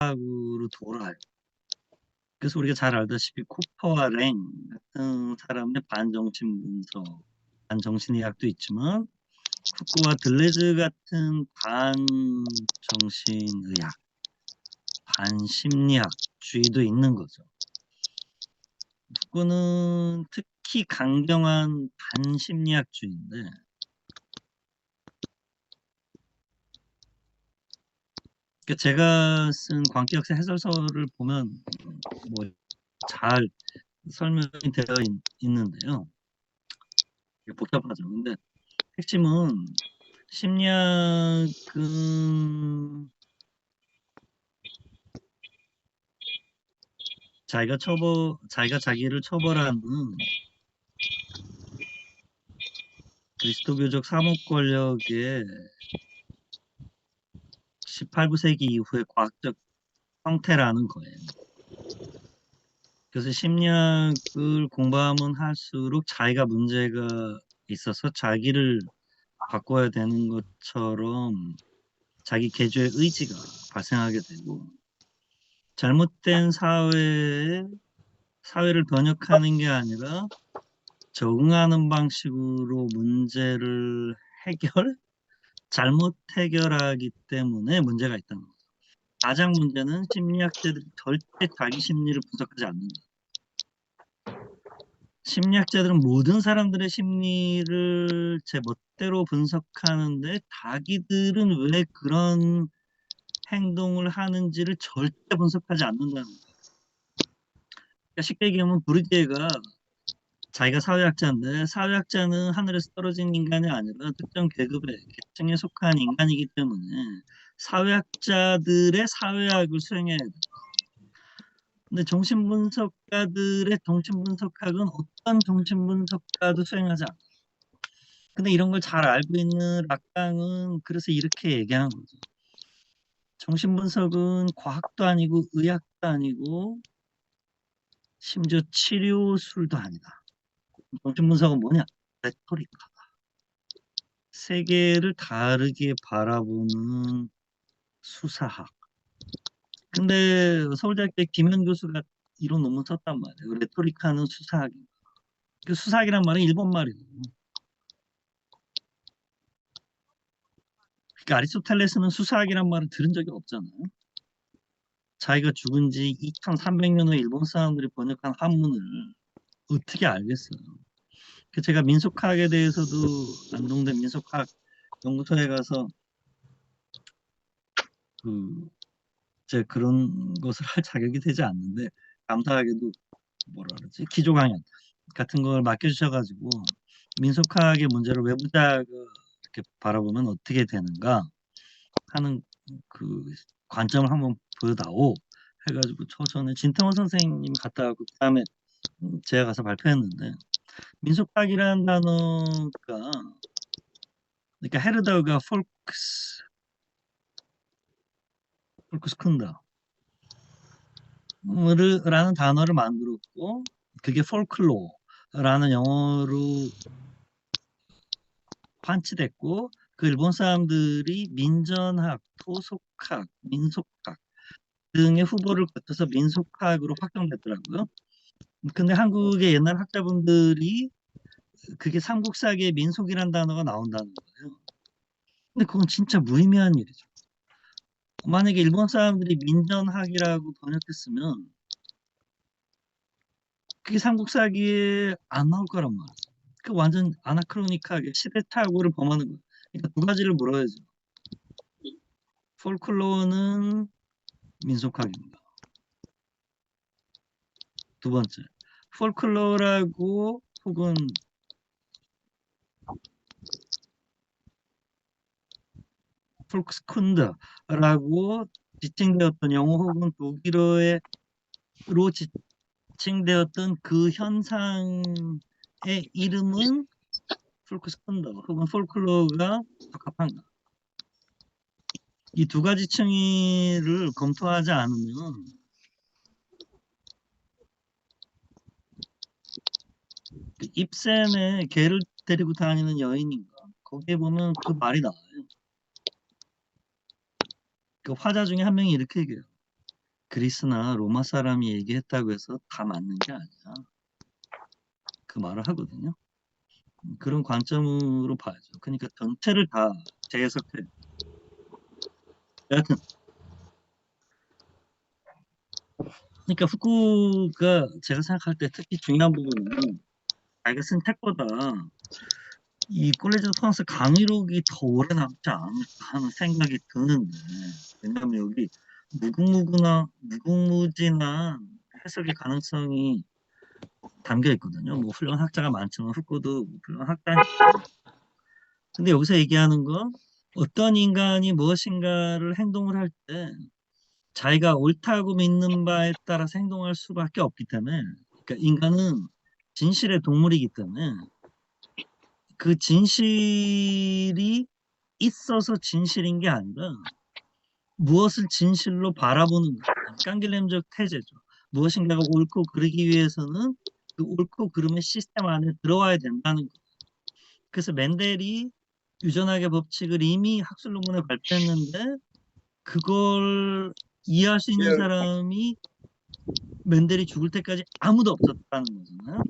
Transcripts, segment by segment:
으로 돌아요. 그래서 우리가 잘 알다시피 쿠퍼와 랭 같은 사람의 반정신분석, 반정신의학도 있지만 푸코와 들레즈 같은 반정신의학, 반심리학주의도 있는 거죠. 푸코는 특히 강경한 반심리학주의인데 제가 쓴 광기역사 해설서를 보면 뭐 잘 설명이 되어 있는데요. 복잡하죠. 근데 핵심은 심리학은 자기가 자기를 처벌하는 그리스도교적 사목 권력의 18세기 이후의 과학적 형태라는 거예요. 그래서 심리학을 공부하면 할수록 자기가 문제가 있어서 자기를 바꿔야 되는 것처럼 자기 개조의 의지가 발생하게 되고 잘못된 사회를 번역하는 게 아니라 적응하는 방식으로 문제를 잘못 해결하기 때문에 문제가 있다는 거죠. 가장 문제는 심리학자들이 절대 자기 심리를 분석하지 않는다. 심리학자들은 모든 사람들의 심리를 제 멋대로 분석하는데 자기들은 왜 그런 행동을 하는지를 절대 분석하지 않는다는 거예요. 그러니까 쉽게 얘기하면 부르디에가 자기가 사회학자인데 사회학자는 하늘에서 떨어진 인간이 아니라 특정 계층에 속한 인간이기 때문에 사회학자들의 사회학을 수행해야 돼요. 근데 정신분석가들의 정신분석학은 어떤 정신분석가도 수행하지 않아요. 근데 이런 걸 잘 알고 있는 락강은 그래서 이렇게 얘기하는 거죠. 정신분석은 과학도 아니고 의학도 아니고 심지어 치료술도 아니다. 정신분석은 뭐냐? 레토리카다. 세계를 다르게 바라보는 수사학. 근데 서울대학교 김현 교수가 이런 논문 썼단 말이에요. 레토리카는 수사학입니다. 그 수사학이란 말은 일본 말이에요. 그러니까 아리스토텔레스는 수사학이란 말을 들은 적이 없잖아요. 자기가 죽은 지 2300년 후에 일본 사람들이 번역한 한문을 어떻게 알겠어요. 제가 민속학에 대해서도 안동대 민속학 연구소에 가서 그런 것을 할 자격이 되지 않는데 감사하게도 뭐라 그러지 기조 강연 같은 걸 맡겨주셔가지고 민속학의 문제를 외부자가 이렇게 바라보면 어떻게 되는가 하는 그 관점을 한번 보여다오 해가지고 전에 진태원 선생님 갔다 와고 그다음에 제가 가서 발표했는데 민속학이라는 단어가 그러니까 헤르더가 폴크스쿤다 라는 단어를 만들었고 그게 폴클로라는 영어로 판치됐고 그 일본 사람들이 민전학, 토속학, 민속학 등의 후보를 거쳐서 민속학으로 확정됐더라고요. 근데 한국의 옛날 학자분들이 그게 삼국사기의 민속이라는 단어가 나온다는 거예요. 근데 그건 진짜 무의미한 일이죠. 만약에 일본 사람들이 민전학이라고 번역했으면 그게 삼국사기에 안 나올 거란 말이죠. 그 완전 아나크로니크하게 시대착오를 범하는 거예요. 그러니까 두 가지를 물어야죠. 폴클로어는 민속학입니다. 두 번째, 폴클로어라고 혹은 폴크스쿤드라고 지칭되었던 영어 혹은 독일어로 지칭되었던 그 현상의 이름은 폴크스쿤드 혹은 폴클로어가 적합한가? 이 두 가지 층위를 검토하지 않으면 입센에 개를 데리고 다니는 여인인가? 거기에 보면 그 말이 나와요. 그 화자 중에 한 명이 이렇게 얘기해요. 그리스나 로마 사람이 얘기했다고 해서 다 맞는 게 아니야. 그 말을 하거든요. 그런 관점으로 봐야죠. 그러니까 전체를 다 재해석해. 여하튼 그러니까 후쿠가 제가 생각할 때 특히 중요한 부분은 자기가 쓴 책보다 이 콜레지 프랑스 강의록이 더 오래 남지 않을까 하는 생각이 드는데, 왜냐면 여기 무궁무진한 해석의 가능성이 담겨 있거든요. 뭐 훌륭한 학자가 많지만 후쿠도 훌륭한 학자니까. 근데 여기서 얘기하는 건 어떤 인간이 무엇인가를 행동을 할 때 자기가 옳다고 믿는 바에 따라서 행동할 수밖에 없기 때문에, 그러니까 인간은 진실의 동물이기 때문에 그 진실이 있어서 진실인 게 아니라 무엇을 진실로 바라보는 것, 깡길렘적 태제죠. 무엇인가가 옳고 그르기 위해서는 그 옳고 그름의 시스템 안에 들어와야 된다는 것. 그래서 맨델이 유전학의 법칙을 이미 학술 논문에 발표했는데 그걸 이해할 수 있는 사람이 맨델이 죽을 때까지 아무도 없었다는 거잖아요.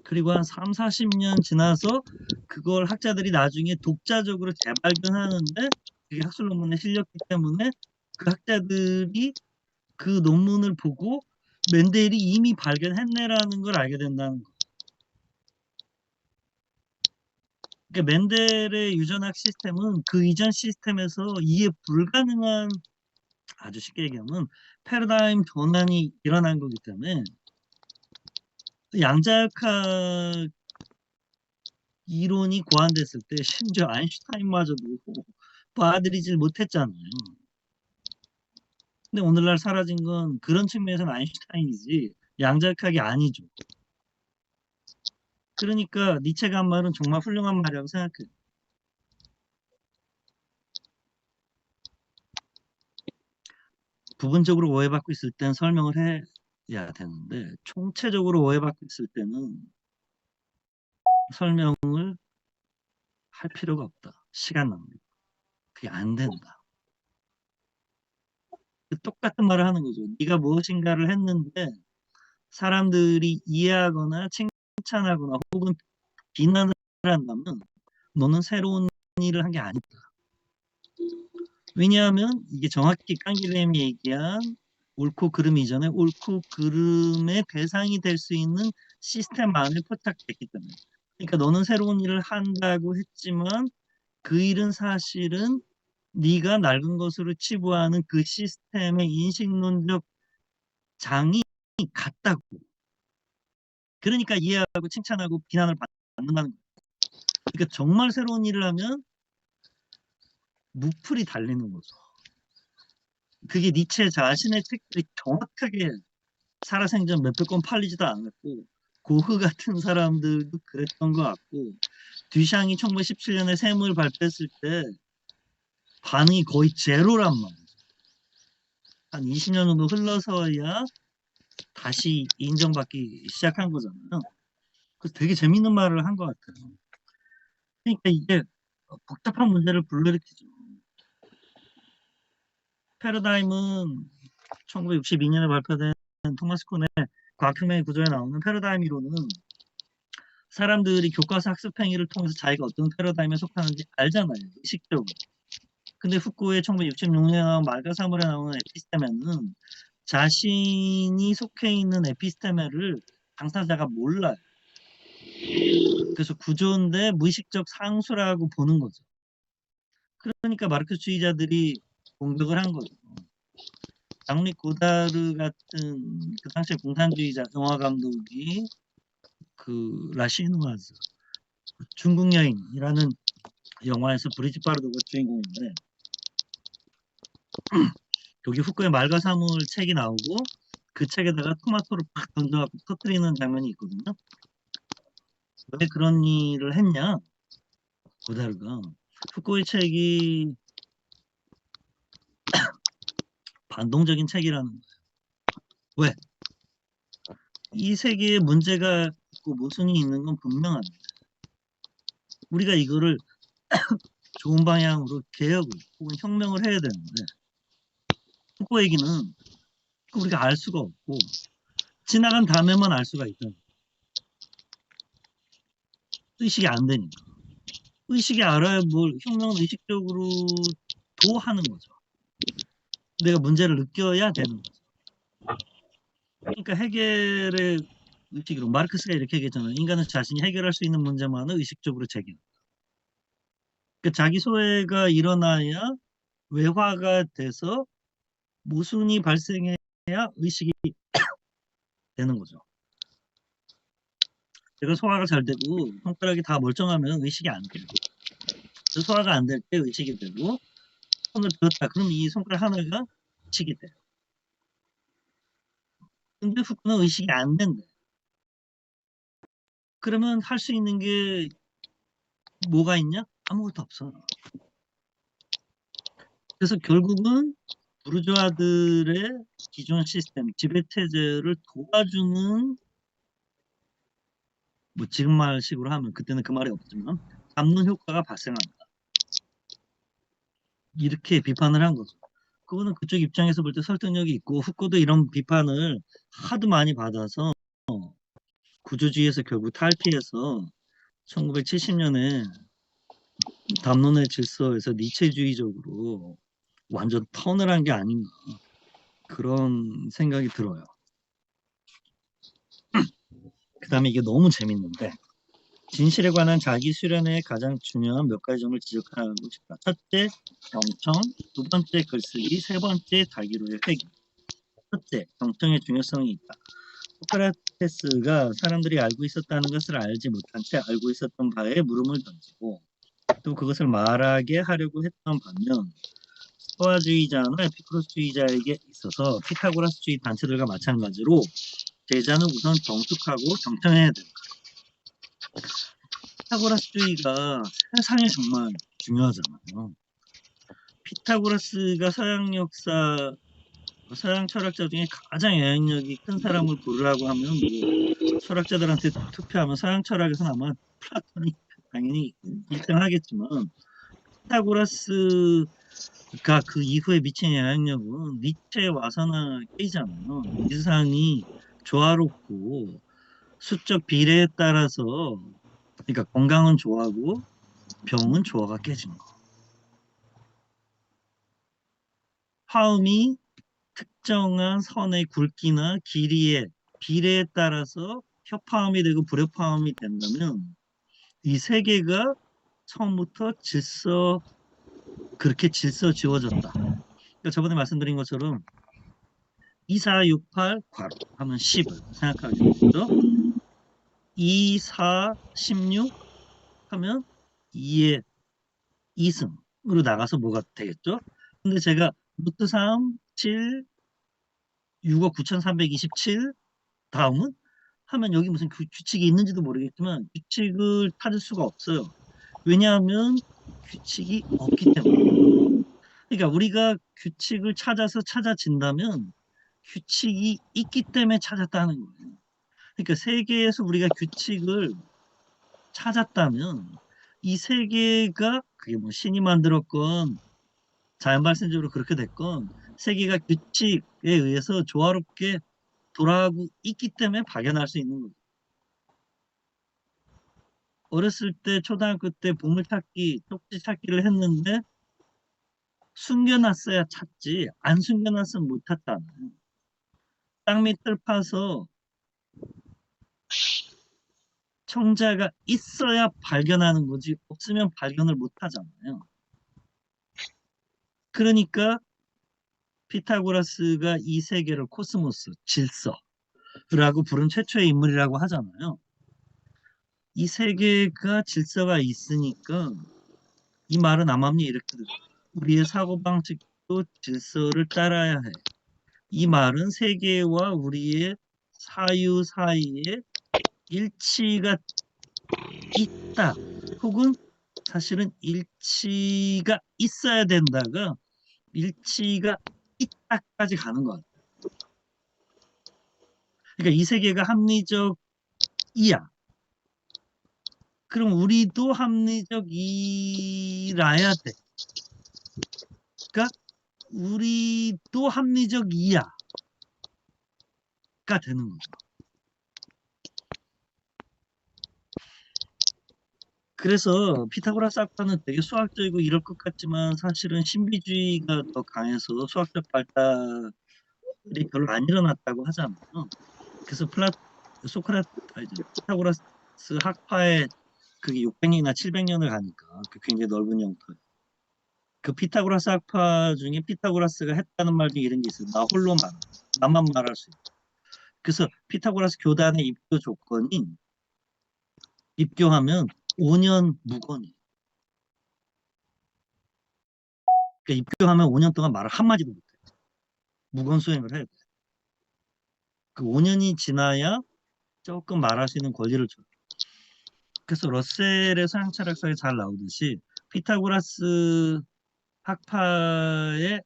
그리고 한 3, 40년 지나서 그걸 학자들이 나중에 독자적으로 재발견하는데 그게 학술 논문에 실렸기 때문에 그 학자들이 그 논문을 보고 맨델이 이미 발견했네라는 걸 알게 된다는 거. 그러니까 맨델의 유전학 시스템은 그 이전 시스템에서 이해 불가능한, 아주 쉽게 얘기하면 패러다임 전환이 일어난 거기 때문에 양자역학 이론이 고안됐을 때 심지어 아인슈타인마저도 받아들이질 못했잖아요. 근데 오늘날 사라진 건 그런 측면에서는 아인슈타인이지 양자역학이 아니죠. 그러니까 니체가 한 말은 정말 훌륭한 말이라고 생각해요. 부분적으로 오해받고 있을 땐 설명을 해야 되는데 총체적으로 오해받고 있을 때는 설명을 할 필요가 없다. 시간 낭비. 그게 안 된다. 똑같은 말을 하는 거죠. 네가 무엇인가를 했는데 사람들이 이해하거나 칭찬하거나 혹은 비난을 한다면 너는 새로운 일을 한 게 아니다. 왜냐하면 이게 정확히 깡길렘이 얘기한 옳고 그름 이전에 옳고 그름의 대상이 될 수 있는 시스템 안에 포착됐기 때문에. 그러니까 너는 새로운 일을 한다고 했지만 그 일은 사실은 네가 낡은 것으로 치부하는 그 시스템의 인식론적 장이 같다고. 그러니까 이해하고 칭찬하고 비난을 받는다는 거예요. 그러니까 정말 새로운 일을 하면 무풀이 달리는 거죠. 그게 니체 자신의 책들이 정확하게 살아생전 몇백 권 팔리지도 않았고 고흐 같은 사람들도 그랬던 것 같고 듀샹이 1917년에 샘을 발표했을 때 반응이 거의 제로란 말이죠. 한 20년 정도 흘러서야 다시 인정받기 시작한 거잖아요. 그래서 되게 재밌는 말을 한 것 같아요. 그러니까 이게 복잡한 문제를 불러일으키죠. 패러다임은 1962년에 발표된 토마스 쿤의 과학혁명의 구조에 나오는 패러다임 이론은 사람들이 교과서 학습 행위를 통해서 자기가 어떤 패러다임에 속하는지 알잖아요. 의식적으로. 근데 후쿠의 1966년에 나온 말가사물에 나오는 에피스테메는 자신이 속해 있는 에피스테메를 당사자가 몰라요. 그래서 구조인데 무의식적 상수라고 보는 거죠. 그러니까 마르크스주의자들이 공격을 한 거죠. 장리 고다르 같은 그 당시에 공산주의자 영화 감독이 그 라시누아즈 중국 여인이라는 영화에서 브리짓 바르도가 주인공인데 여기 후쿠의 말가사물 책이 나오고 그 책에다가 토마토를 팍 던져갖고 터뜨리는 장면이 있거든요. 왜 그런 일을 했냐? 고다르가 후쿠의 책이 반동적인 책이라는 거예요. 왜? 이 세계에 문제가 있고 모순이 있는 건 분명합니다. 우리가 이거를 좋은 방향으로 개혁을 혹은 혁명을 해야 되는데 후쿠 얘기는 우리가 알 수가 없고 지나간 다음에만 알 수가 있다. 의식이 안 되니까. 의식이 알아야 뭘 혁명은 의식적으로도 하는 거죠. 내가 문제를 느껴야 되는 거죠. 그러니까 해결의 의식으로 마르크스가 이렇게 얘기했잖아요. 인간은 자신이 해결할 수 있는 문제만을 의식적으로 제기한다. 그러니까 자기 소외가 일어나야 외화가 돼서 모순이 발생해야 의식이 되는 거죠. 제가 소화가 잘 되고 손가락이 다 멀쩡하면 의식이 안 돼요. 소화가 안 될 때 의식이 되고 손을 들었다 그럼 이 손가락 하나가 의식이 돼요. 근데 후쿠는 의식이 안 된대. 그러면 할 수 있는 게 뭐가 있냐? 아무것도 없어. 그래서 결국은 부르주아들의 기존 시스템, 지배체제를 도와주는 뭐 지금 말식으로 하면 그때는 그 말이 없지만 잡는 효과가 발생한다. 이렇게 비판을 한 거죠. 그거는 그쪽 입장에서 볼 때 설득력이 있고 후쿠도 이런 비판을 하도 많이 받아서 구조주의에서 결국 탈피해서 1970년에 담론의 질서에서 니체주의적으로 완전 턴을 한 게 아닌가 그런 생각이 들어요. 그 다음에 이게 너무 재밌는데 진실에 관한 자기 수련의 가장 중요한 몇 가지 점을 지적하고 싶다. 첫째, 경청. 두 번째, 글쓰기. 세 번째, 자기로의 회귀. 첫째, 경청의 중요성이 있다. 소크라테스가 사람들이 알고 있었다는 것을 알지 못한 채 알고 있었던 바에 물음을 던지고 또 그것을 말하게 하려고 했던 반면 스토아주의자나 에피쿠로스주의자에게 있어서 피타고라스주의 단체들과 마찬가지로 제자는 우선 정숙하고 경청해야 된다. 피타고라스주의가 세상에 정말 중요하잖아요. 피타고라스가 서양 역사, 서양 철학자 중에 가장 영향력이 큰 사람을 고르라고 하면 뭐 철학자들한테 투표하면 서양 철학에서는 아마 플라톤이 당연히 1등 하겠지만 피타고라스가 그 이후에 미친 영향력은 니체의 와서나 깨지잖아요. 이상이 조화롭고 수적 비례에 따라서 그러니까 건강은 좋아하고 병은 조화가 깨진 거. 화음이 특정한 선의 굵기나 길이의 비례에 따라서 협화음이 되고 불협화음이 된다면 이 세 개가 처음부터 그렇게 질서 지워졌다. 그러니까 저번에 말씀드린 것처럼 2468 괄호 하면 10을 생각하겠죠. 24, 16 하면 2의 2승으로 나가서 뭐가 되겠죠? 근데 제가 루트 3, 7, 6억 9327 다음은 하면 여기 무슨 규칙이 있는지도 모르겠지만 규칙을 찾을 수가 없어요. 왜냐하면 규칙이 없기 때문에. 그러니까 우리가 규칙을 찾아서 찾아진다면 규칙이 있기 때문에 찾았다는 거예요. 그러니까 세계에서 우리가 규칙을 찾았다면 이 세계가 그게 뭐 신이 만들었건 자연 발생적으로 그렇게 됐건 세계가 규칙에 의해서 조화롭게 돌아가고 있기 때문에 발견할 수 있는 거죠. 어렸을 때 초등학교 때 보물찾기, 쪽지 찾기를 했는데 숨겨놨어야 찾지 안 숨겨놨으면 못 찾잖아요. 땅 밑을 파서 청자가 있어야 발견하는 거지 없으면 발견을 못 하잖아요. 그러니까 피타고라스가 이 세계를 코스모스, 질서라고 부른 최초의 인물이라고 하잖아요. 이 세계가 질서가 있으니까 이 말은 암암리 이렇게 들어요. 우리의 사고방식도 질서를 따라야 해. 이 말은 세계와 우리의 사유 사이에 일치가 있다. 혹은 사실은 일치가 있어야 된다가 일치가 있다까지 가는 것 같아요. 그러니까 이 세계가 합리적이야. 그럼 우리도 합리적이라야 돼. 그러니까 우리도 합리적이야. 되는 거죠. 그래서 피타고라스 학파는 되게 수학적이고 이럴 것 같지만 사실은 신비주의가 더 강해서 수학적 발달이 별로 안 일어났다고 하잖아요. 그래서 피타고라스 학파에 그게 600년이나 700년을 가니까 그 굉장히 넓은 영토에 그 피타고라스 학파 중에 피타고라스가 했다는 말 중에 이런 게 있어요. 나 홀로 말한다. 나만 말할 수 있다. 그래서 피타고라스 교단의 입교 조건이 입교하면 5년 무건이. 그러니까 입교하면 5년 동안 말을 한마디도 못해. 무건 수행을 해야 돼. 그 5년이 지나야 조금 말할 수 있는 권리를 줘요. 그래서 러셀의 서양 철학서에 잘 나오듯이 피타고라스 학파에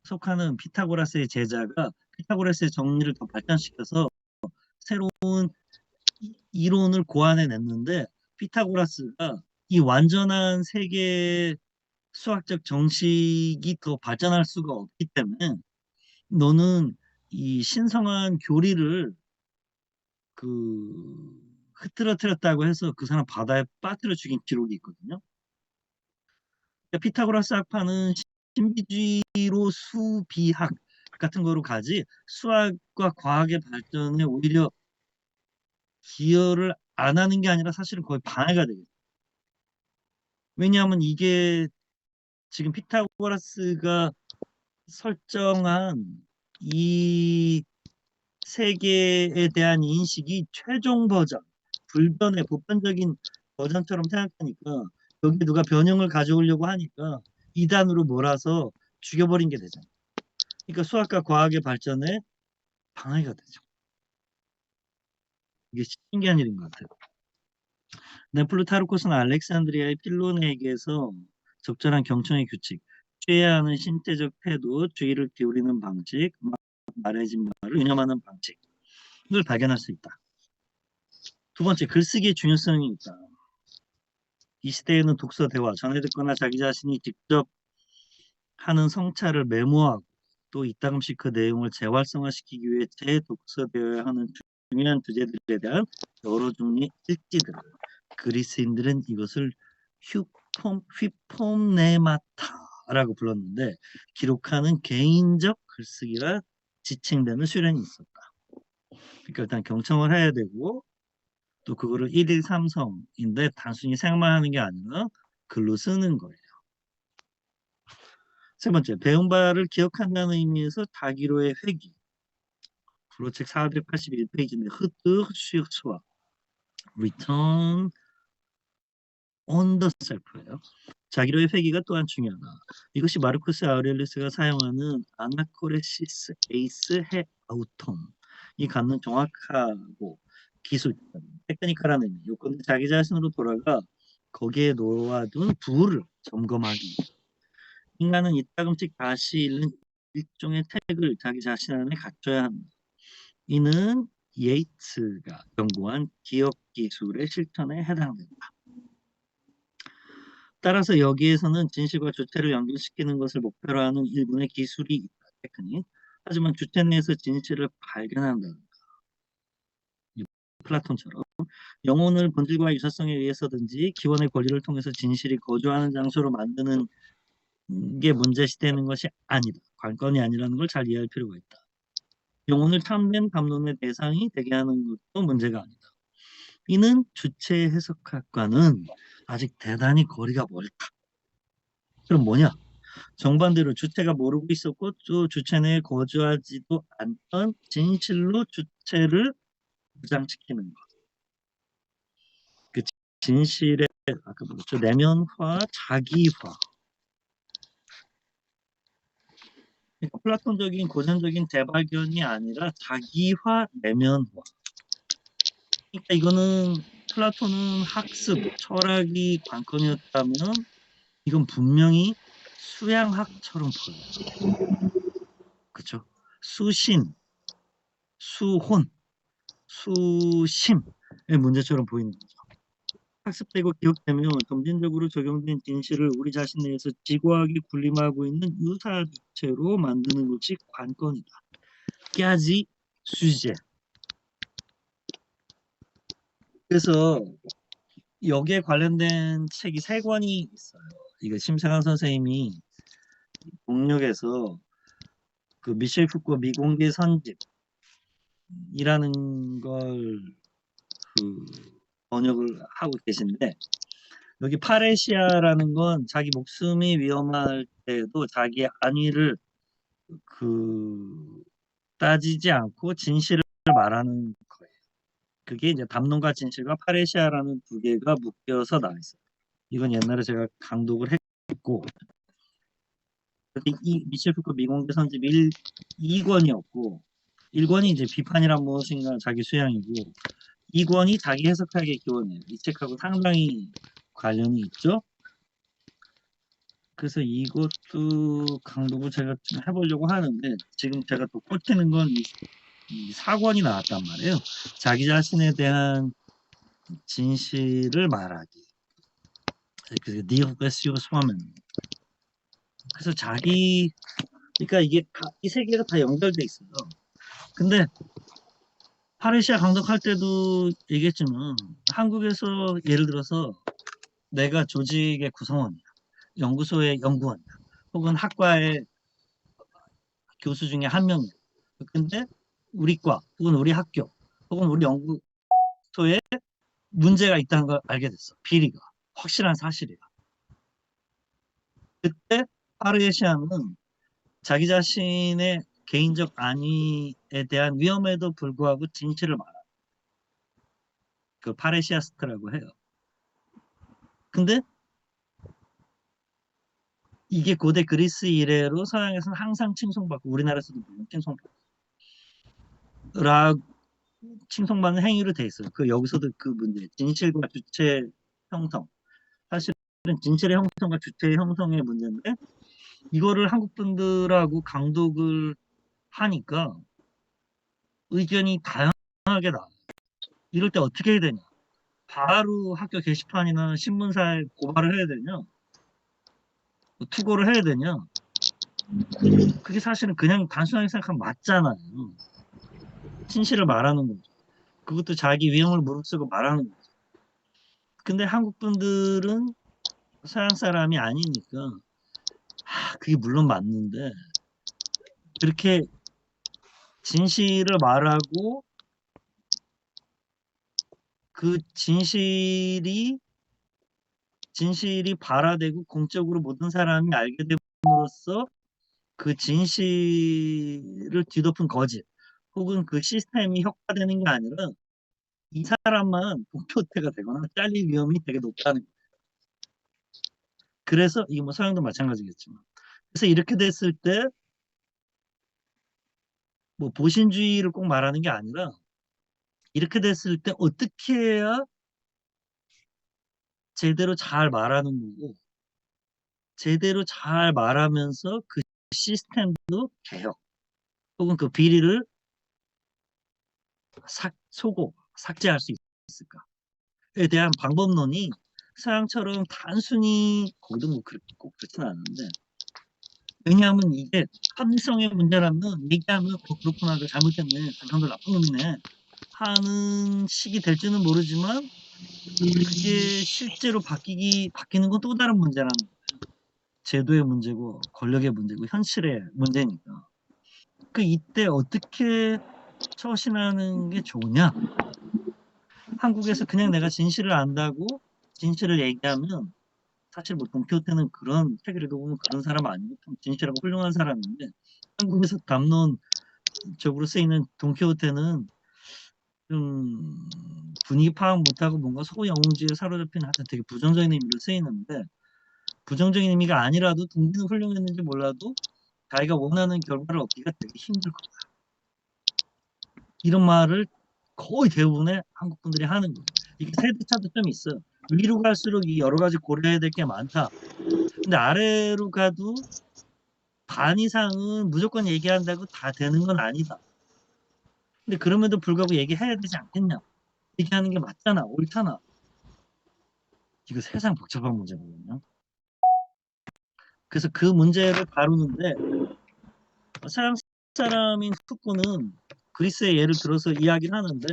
속하는 피타고라스의 제자가 피타고라스의 정리를 더 발전시켜서 새로운 이론을 고안해냈는데 피타고라스가 이 완전한 세계 수학적 정식이 더 발전할 수가 없기 때문에 너는 이 신성한 교리를 그 흐트러뜨렸다고 해서 그 사람 바다에 빠뜨려 죽인 기록이 있거든요. 피타고라스 학파는 신비주의로 수비학 같은 거로 가지 수학과 과학의 발전에 오히려 기여를 안 하는 게 아니라 사실은 거의 방해가 되겠죠. 왜냐하면 이게 지금 피타고라스가 설정한 이 세계에 대한 인식이 최종 버전, 불변의 보편적인 버전처럼 생각하니까 여기 누가 변형을 가져오려고 하니까 이단으로 몰아서 죽여버린 게 되잖아요. 그러니까 수학과 과학의 발전에 방해가 되죠. 이게 신기한 일인 것 같아요. 플루타르코스는 알렉산드리아의 필론에게서 적절한 경청의 규칙, 취해야 하는 신체적 태도, 주의를 기울이는 방식, 말해진 말을 유념하는 방식을 발견할 수 있다. 두 번째, 글쓰기의 중요성이 있다. 이 시대에는 독서 대화, 전해 듣거나 자기 자신이 직접 하는 성찰을 메모하고 또 이따금씩 그 내용을 재활성화시키기 위해 재독서되어야 하는 중요한 주제들에 대한 여러 종류의 일지들을 그리스인들은 이것을 휘폼네마타라고 불렀는데 기록하는 개인적 글쓰기라 지칭되는 수련이 있었다. 그러니까 일단 경청을 해야 되고 또 그거를 1일 3성인데 단순히 생각만 하는 게 아니라 글로 쓰는 거예요. 세 번째, 배운 바를 기억한다는 의미에서 다기로의 회귀. 불어책 481페이지인데 흐뜨 슈익스와 return on the self예요. 자기로의 회귀가 또한 중요하다. 이것이 마르쿠스 아우렐리우스가 사용하는 아나코레시스 에이스 해 아우텀이 갖는 정확하고 기술, 테크니컬한 의미. 요건은 자기 자신으로 돌아가 거기에 놓아둔 부를 점검하기. 인간은 이따금씩 다시 읽는 일종의 태그를 자기 자신 안에 갖춰야 합니다. 이는 예이츠가 연구한 기억 기술의 실천에 해당된다. 따라서 여기에서는 진실과 주체를 연결시키는 것을 목표로 하는 일본의 기술이 있다. 테크닉. 하지만 주체 내에서 진실을 발견한다. 플라톤처럼 영혼을 본질과 유사성에 의해서든지 기원의 권리를 통해서 진실이 거주하는 장소로 만드는 게 문제시되는 것이 아니다. 관건이 아니라는 걸 잘 이해할 필요가 있다. 영혼을 참된 담론의 대상이 되게 하는 것도 문제가 아니다. 이는 주체 해석학과는 아직 대단히 거리가 멀다. 그럼 뭐냐? 정반대로 주체가 모르고 있었고 또 주체 내에 거주하지도 않던 진실로 주체를 무장시키는 것. 그 진실의 아까 뭐죠? 내면화, 자기화. 그러니까 플라톤적인 고전적인 재발견이 아니라 자기화, 내면화. 그러니까 이거는 플라톤은 학습, 철학이 관건이었다면 이건 분명히 수양학처럼 보여요. 그렇죠? 수신, 수혼, 수심의 문제처럼 보이는 거죠. 학습되고 기억되면 점진적으로 적용된 진실을 우리 자신 내에서 지고하게 군림하고 있는 유사주체로 만드는 것이 관건이다. 깨지 수제. 그래서 여기에 관련된 책이 3권이 있어요. 이거 심상한 선생님이 동력에서 그 미셸 푸코 미공개 선집이라는 걸 그 번역을 하고 계신데, 여기 파레시아라는 건 자기 목숨이 위험할 때도 자기 안위를 그 따지지 않고 진실을 말하는 거예요. 그게 이제 담론과 진실과 파레시아라는 두 개가 묶여서 나와 있어요. 이건 옛날에 제가 강독을 했고, 이 미셸 푸코 미공개 선집 2권이었고, 1권이 이제 비판이란 무엇인가 자기 수양이고, 2권이 자기 해석하기의 기원이에요. 이 책하고 상당히 관련이 있죠. 그래서 이것도 강독을 제가 좀 해보려고 하는데, 지금 제가 또 꽂히는 건 이 4권이 나왔단 말이에요. 자기 자신에 대한 진실을 말하기. 그래서 Dear Bless Your Woman. 그래서 그러니까 이게 이 세 개가 다 연결돼 있어요. 근데 파레시아 강독할 때도 얘기했지만, 한국에서 예를 들어서 내가 조직의 구성원이야, 연구소의 연구원이야, 혹은 학과의 교수 중에 한 명이야. 근데 우리 과 혹은 우리 학교 혹은 우리 연구소에 문제가 있다는 걸 알게 됐어. 비리가 확실한 사실이야. 그때 파르에시아는 자기 자신의 개인적 안위에 대한 위험에도 불구하고 진실을 말하. 그 파레시아스트라고 해요. 근데 이게 고대 그리스 이래로 서양에서는 항상 칭송받고, 우리나라에서도 물론 칭송받는 행위로 돼 있어요. 그 여기서도 그 문제, 진실과 주체 형성. 사실은 진실의 형성과 주체의 형성의 문제인데, 이거를 한국 분들하고 강독을 하니까 의견이 다양하게 나와요. 이럴 때 어떻게 해야 되냐? 바로 학교 게시판이나 신문사에 고발을 해야 되냐? 뭐 투고를 해야 되냐? 그게 사실은 그냥 단순하게 생각하면 맞잖아요. 진실을 말하는 거죠. 그것도 자기 위험을 무릅쓰고 말하는 거죠. 근데 한국 분들은 서양 사람이 아니니까, 그게 물론 맞는데, 그렇게 진실을 말하고 그 진실이 발화되고 공적으로 모든 사람이 알게 됨으로써 그 진실을 뒤덮은 거짓 혹은 그 시스템이 혁파되는 게 아니라 이 사람만 공표태가 되거나 잘릴 위험이 되게 높다는 거예요. 그래서 이게 뭐 서양도 마찬가지겠지만, 그래서 이렇게 됐을 때 뭐 보신주의를 꼭 말하는 게 아니라, 이렇게 됐을 때 어떻게 해야 제대로 잘 말하는 거고, 제대로 잘 말하면서 그 시스템도 개혁 혹은 그 비리를 삭제할 수 있을까에 대한 방법론이 서양처럼 단순히, 거기도 뭐 그렇게 꼭 그렇지는 않은데, 왜냐하면 이게 합리성의 문제라면 얘기하면 그렇구나, 그 잘못됐네, 그 사람들 나쁜 놈이네 하는 식이 될지는 모르지만, 그게 실제로 바뀌는 건 또 다른 문제라는 거예요. 제도의 문제고 권력의 문제고 현실의 문제니까. 이때 어떻게 처신하는 게 좋으냐? 한국에서 그냥 내가 진실을 안다고 진실을 얘기하면, 사실 뭐 돈키호테는 그런 책을 읽어보면 그런 사람 아니고 진실하고 훌륭한 사람인데, 한국에서 담론적으로 쓰이는 돈키호테는 좀 분위기 파악 못하고 뭔가 소영웅주의에 사로잡힌, 하여튼 되게 부정적인 의미로 쓰이는데, 부정적인 의미가 아니라도 동기는 훌륭했는지 몰라도 자기가 원하는 결과를 얻기가 되게 힘들 거다, 이런 말을 거의 대부분의 한국 분들이 하는 거예요. 이게 세대차도 좀 있어요. 위로 갈수록 이 여러 가지 고려해야 될 게 많다. 근데 아래로 가도 반 이상은 무조건 얘기한다고 다 되는 건 아니다. 근데 그럼에도 불구하고 얘기해야 되지 않겠냐? 얘기하는 게 맞잖아, 옳잖아. 이거 세상 복잡한 문제거든요. 그래서 그 문제를 다루는데, 서양 사람인 푸코는 그리스의 예를 들어서 이야기를 하는데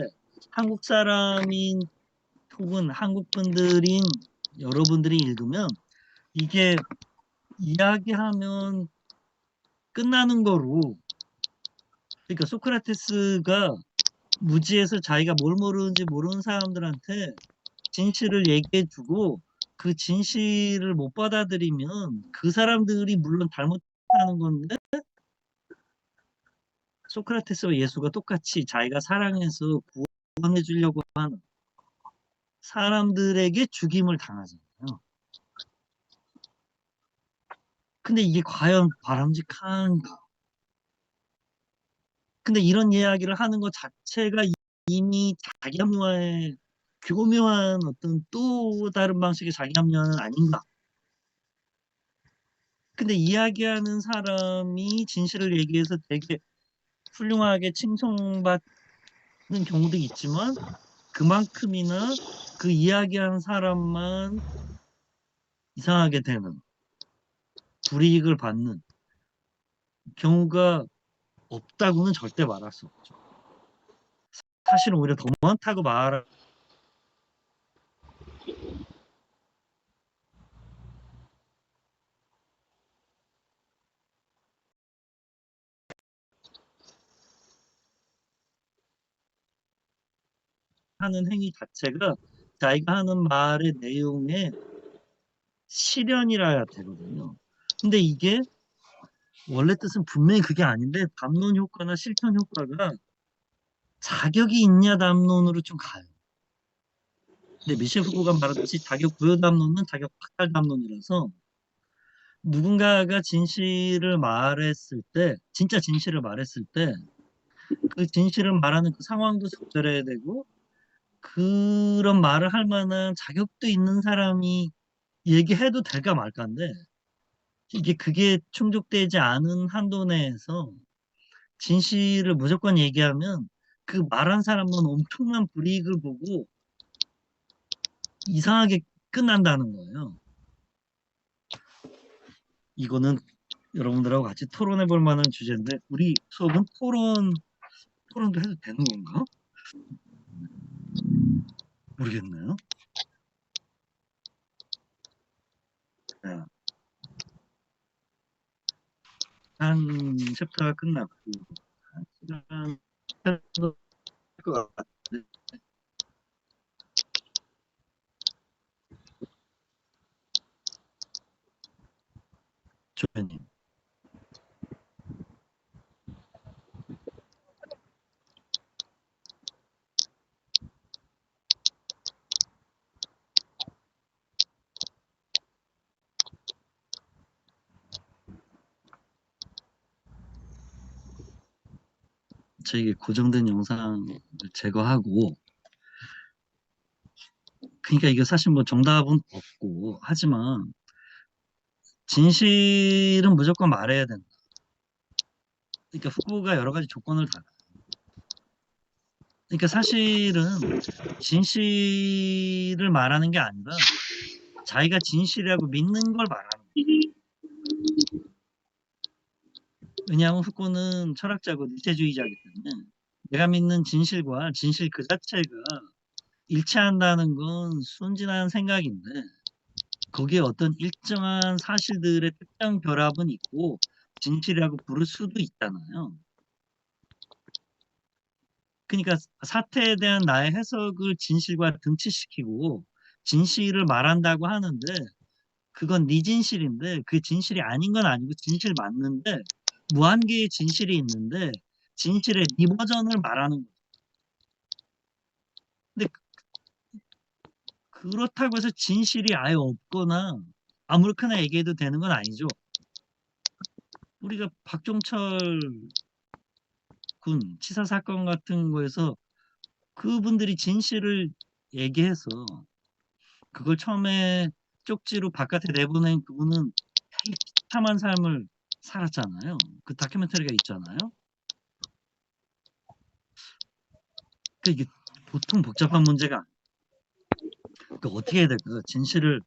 한국 사람인 혹은 한국 분들인 여러분들이 읽으면 이게 이야기하면 끝나는 거로, 그러니까 소크라테스가 무지에서 자기가 뭘 모르는지 모르는 사람들한테 진실을 얘기해 주고 그 진실을 못 받아들이면 그 사람들이 물론 잘못하는 건데 소크라테스와 예수가 똑같이 자기가 사랑해서 구원해 주려고 하는 사람들에게 죽임을 당하잖아요. 근데 이게 과연 바람직한가? 근데 이런 이야기를 하는 것 자체가 이미 자기 합리화의 교묘한 어떤 또 다른 방식의 자기 합리화는 아닌가? 근데 이야기하는 사람이 진실을 얘기해서 되게 훌륭하게 칭송받는 경우도 있지만 그만큼이나 그 이야기하는 사람만 이상하게 되는, 불이익을 받는 경우가 없다고는 절대 말할 수 없죠. 사실은 오히려 더 많다고 말하는 행위 자체가 자기가 하는 말의 내용의 실현이라야 되거든요. 근데 이게 원래 뜻은 분명히 그게 아닌데 담론 효과나 실천 효과가 자격이 있냐 담론으로 좀 가요. 근데 미셸 후보가 말했듯이 자격 부여 담론은 자격 박탈 담론이라서 누군가가 진실을 말했을 때, 진짜 진실을 말했을 때 그 진실을 말하는 그 상황도 적절해야 되고 그런 말을 할 만한 자격도 있는 사람이 얘기해도 될까 말까인데 이게 그게 충족되지 않은 한도 내에서 진실을 무조건 얘기하면 그 말한 사람은 엄청난 불이익을 보고 이상하게 끝난다는 거예요. 이거는 여러분들하고 같이 토론해 볼 만한 주제인데 우리 수업은 토론도 해도 되는 건가? 모르겠네요. 네. 한 챕터가 끝났고 한 시간 정도 할것 같아요. 조연님. 저에게 고정된 영상을 제거하고, 그러니까 이게 사실 뭐 정답은 없고 하지만 진실은 무조건 말해야 된다. 그러니까 후보가 여러 가지 조건을 다. 그러니까 사실은 진실을 말하는 게 아니라 자기가 진실이라고 믿는 걸 말하는 거예요. 왜냐하면 후보는 철학자고 니체주의자이기 때문에 내가 믿는 진실과 진실 그 자체가 일치한다는 건 순진한 생각인데 거기에 어떤 일정한 사실들의 특정 결합은 있고 진실이라고 부를 수도 있잖아요. 그러니까 사태에 대한 나의 해석을 진실과 등치시키고 진실을 말한다고 하는데 그건 네 진실인데 그 진실이 아닌 건 아니고 진실 맞는데 무한계의 진실이 있는데 진실의 네 버전을 말하는 거예요. 근데 그렇다고 해서 진실이 아예 없거나 아무렇게나 얘기해도 되는 건 아니죠. 우리가 박종철 군 치사 사건 같은 거에서 그분들이 진실을 얘기해서 그걸 처음에 쪽지로 바깥에 내보낸 그분은 되게 비참한 삶을 살았잖아요. 그 다큐멘터리가 있잖아요. 그러니까 이게 보통 복잡한 문제가 아니에요. 그러니까 어떻게 해야 될까? 진실을.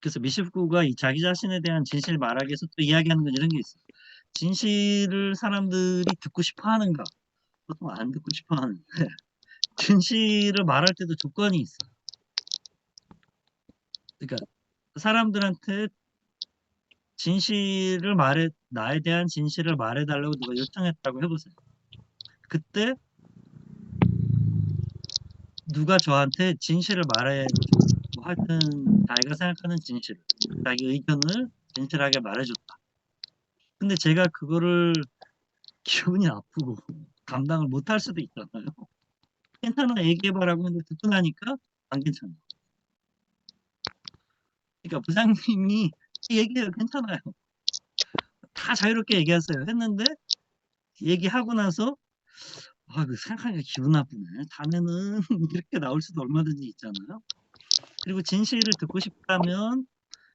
그래서 미시프가 이 자기 자신에 대한 진실 말하기 위해서 또 이야기하는 건 이런 게 있어요. 진실을 사람들이 듣고 싶어 하는가? 보통 안 듣고 싶어 하는데 진실을 말할 때도 조건이 있어요. 그러니까 사람들한테 진실을 말해 나에 대한 진실을 말해 달라고 누가 요청했다고 해 보세요. 그때 누가 저한테 진실을 말해 줘. 뭐 하여튼 자기가 생각하는 진실, 자기 의견을 진실하게 말해 줬다. 근데 제가 그거를 기분이 나쁘고 감당을 못할 수도 있잖아요. 괜찮아, 얘기해 봐라고 했는데 듣고 나니까 안 괜찮아. 그러니까 부장님이 얘기해요. 괜찮아요. 다 자유롭게 얘기하세요. 했는데 얘기하고 나서 생각하니까 기분 나쁘네. 다음에는 이렇게 나올 수도 얼마든지 있잖아요. 그리고 진실을 듣고 싶다면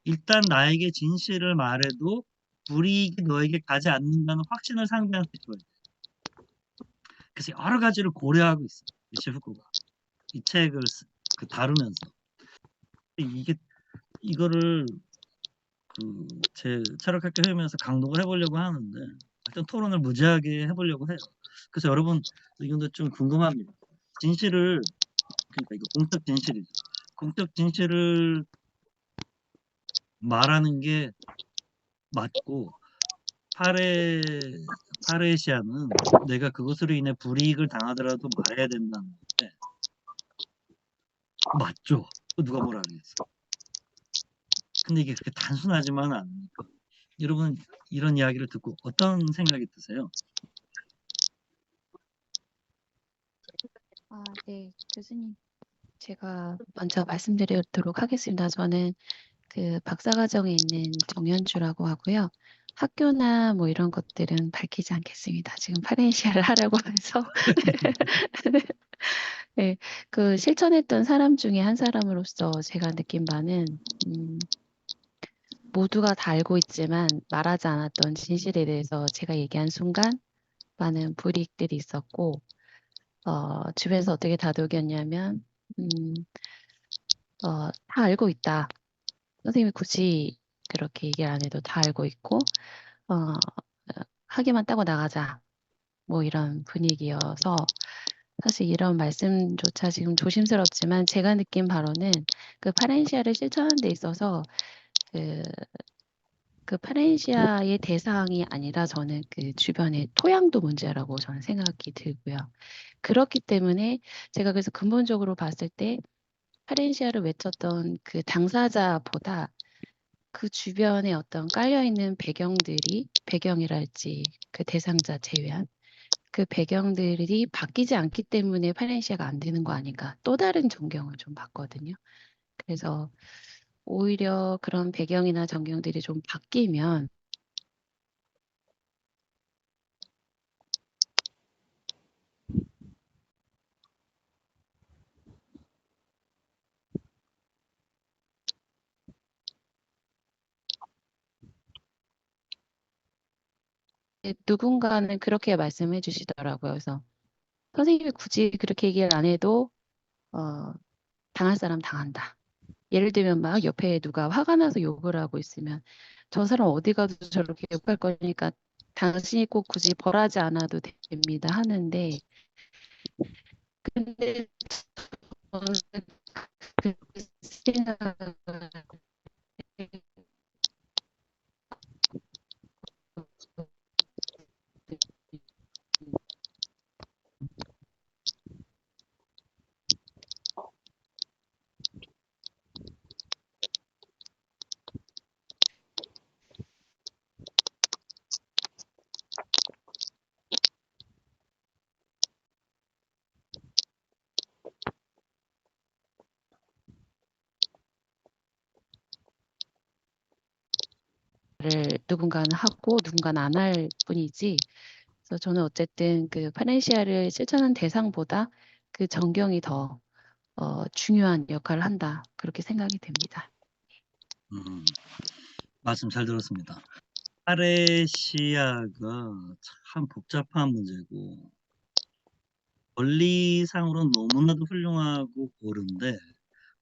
일단 나에게 진실을 말해도 불이익이 너에게 가지 않는다는 확신을 상대한테 줘야 돼. 그래서 여러 가지를 고려하고 있어요. 미첼 후코가 이 책을 다루면서 이게 이거를 제 철학학교 회의면서 강독을 해보려고 하는데 일단 토론을 무지하게 해보려고 해요. 그래서 여러분 의견도 좀 궁금합니다. 진실을 그러니까 이거 공적 진실이죠. 공적 진실을 말하는 게 맞고 파레시아는 내가 그것으로 인해 불이익을 당하더라도 말해야 된다는 건데 맞죠? 누가 뭐라 그랬어? 근데 이게 그렇게 단순하지만은 않으니까 여러분 이런 이야기를 듣고 어떤 생각이 드세요? 네, 교수님. 제가 먼저 말씀드리도록 하겠습니다. 저는 그 박사과정에 있는 정연주라고 하고요. 학교나 뭐 이런 것들은 밝히지 않겠습니다. 지금 파렌시아를 하라고 해서. 네, 그 실천했던 사람 중에 한 사람으로서 제가 느낀 바는, 모두가 다 알고 있지만 말하지 않았던 진실에 대해서 제가 얘기한 순간 많은 불이익들이 있었고, 주변에서 어떻게 다독였냐면, 다 알고 있다. 선생님이 굳이 그렇게 얘기를 안 해도 다 알고 있고, 어, 학위만 따고 나가자. 뭐 이런 분위기여서 사실 이런 말씀조차 지금 조심스럽지만 제가 느낀 바로는 그 파렌시아를 실천하는 데 있어서 그 파렌시아의 대상이 아니라 저는 그 주변의 토양도 문제라고 저는 생각이 들고요. 그렇기 때문에 제가 그래서 근본적으로 봤을 때 파렌시아를 외쳤던 그 당사자보다 그 주변에 어떤 깔려있는 배경이랄지 그 대상자 제외한 그 배경들이 바뀌지 않기 때문에 팔렌시아가 안 되는 거 아닌가. 또 다른 전경을 좀 봤거든요. 그래서 오히려 그런 배경이나 전경들이 좀 바뀌면 누군가는 그렇게 말씀해 주시더라고요. 그래서 선생님이 굳이 그렇게 얘기를 안 해도 어, 당할 사람 당한다. 예를 들면 막 옆에 누가 화가 나서 욕을 하고 있으면 저 사람 어디 가도 저렇게 욕할 거니까 당신이 꼭 굳이 벌하지 않아도 됩니다 하는데 근데 저는 그 생각을 누군가는 하고 누군가는 안 할 뿐이지. 그래서 저는 어쨌든 그 파렌시아를 실천한 대상보다 그 전경이 더 중요한 역할을 한다. 그렇게 생각이 됩니다. 말씀 잘 들었습니다. 파레시아가 참 복잡한 문제고 원리상으로는 너무나도 훌륭하고 옳은데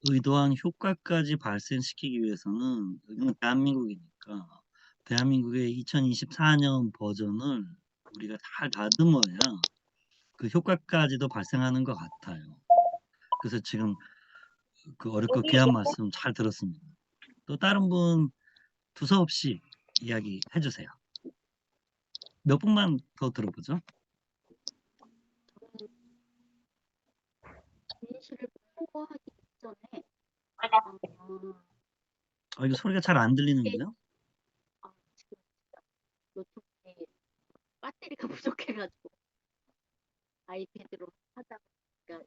의도한 효과까지 발생시키기 위해서는 여기는 대한민국이니까 대한민국의 2024년 버전을 우리가 잘 다듬어야 그 효과까지도 발생하는 것 같아요. 그래서 지금 그 어렵고 귀한 말씀 잘 들었습니다. 또 다른 분 두서없이 이야기해 주세요. 몇 분만 더 들어보죠. 진실을 홍보하기 전에 이거 소리가 잘 안 들리는데요? 지금 노트북에 배터리가 부족해가지고 아이패드로 하다 보니까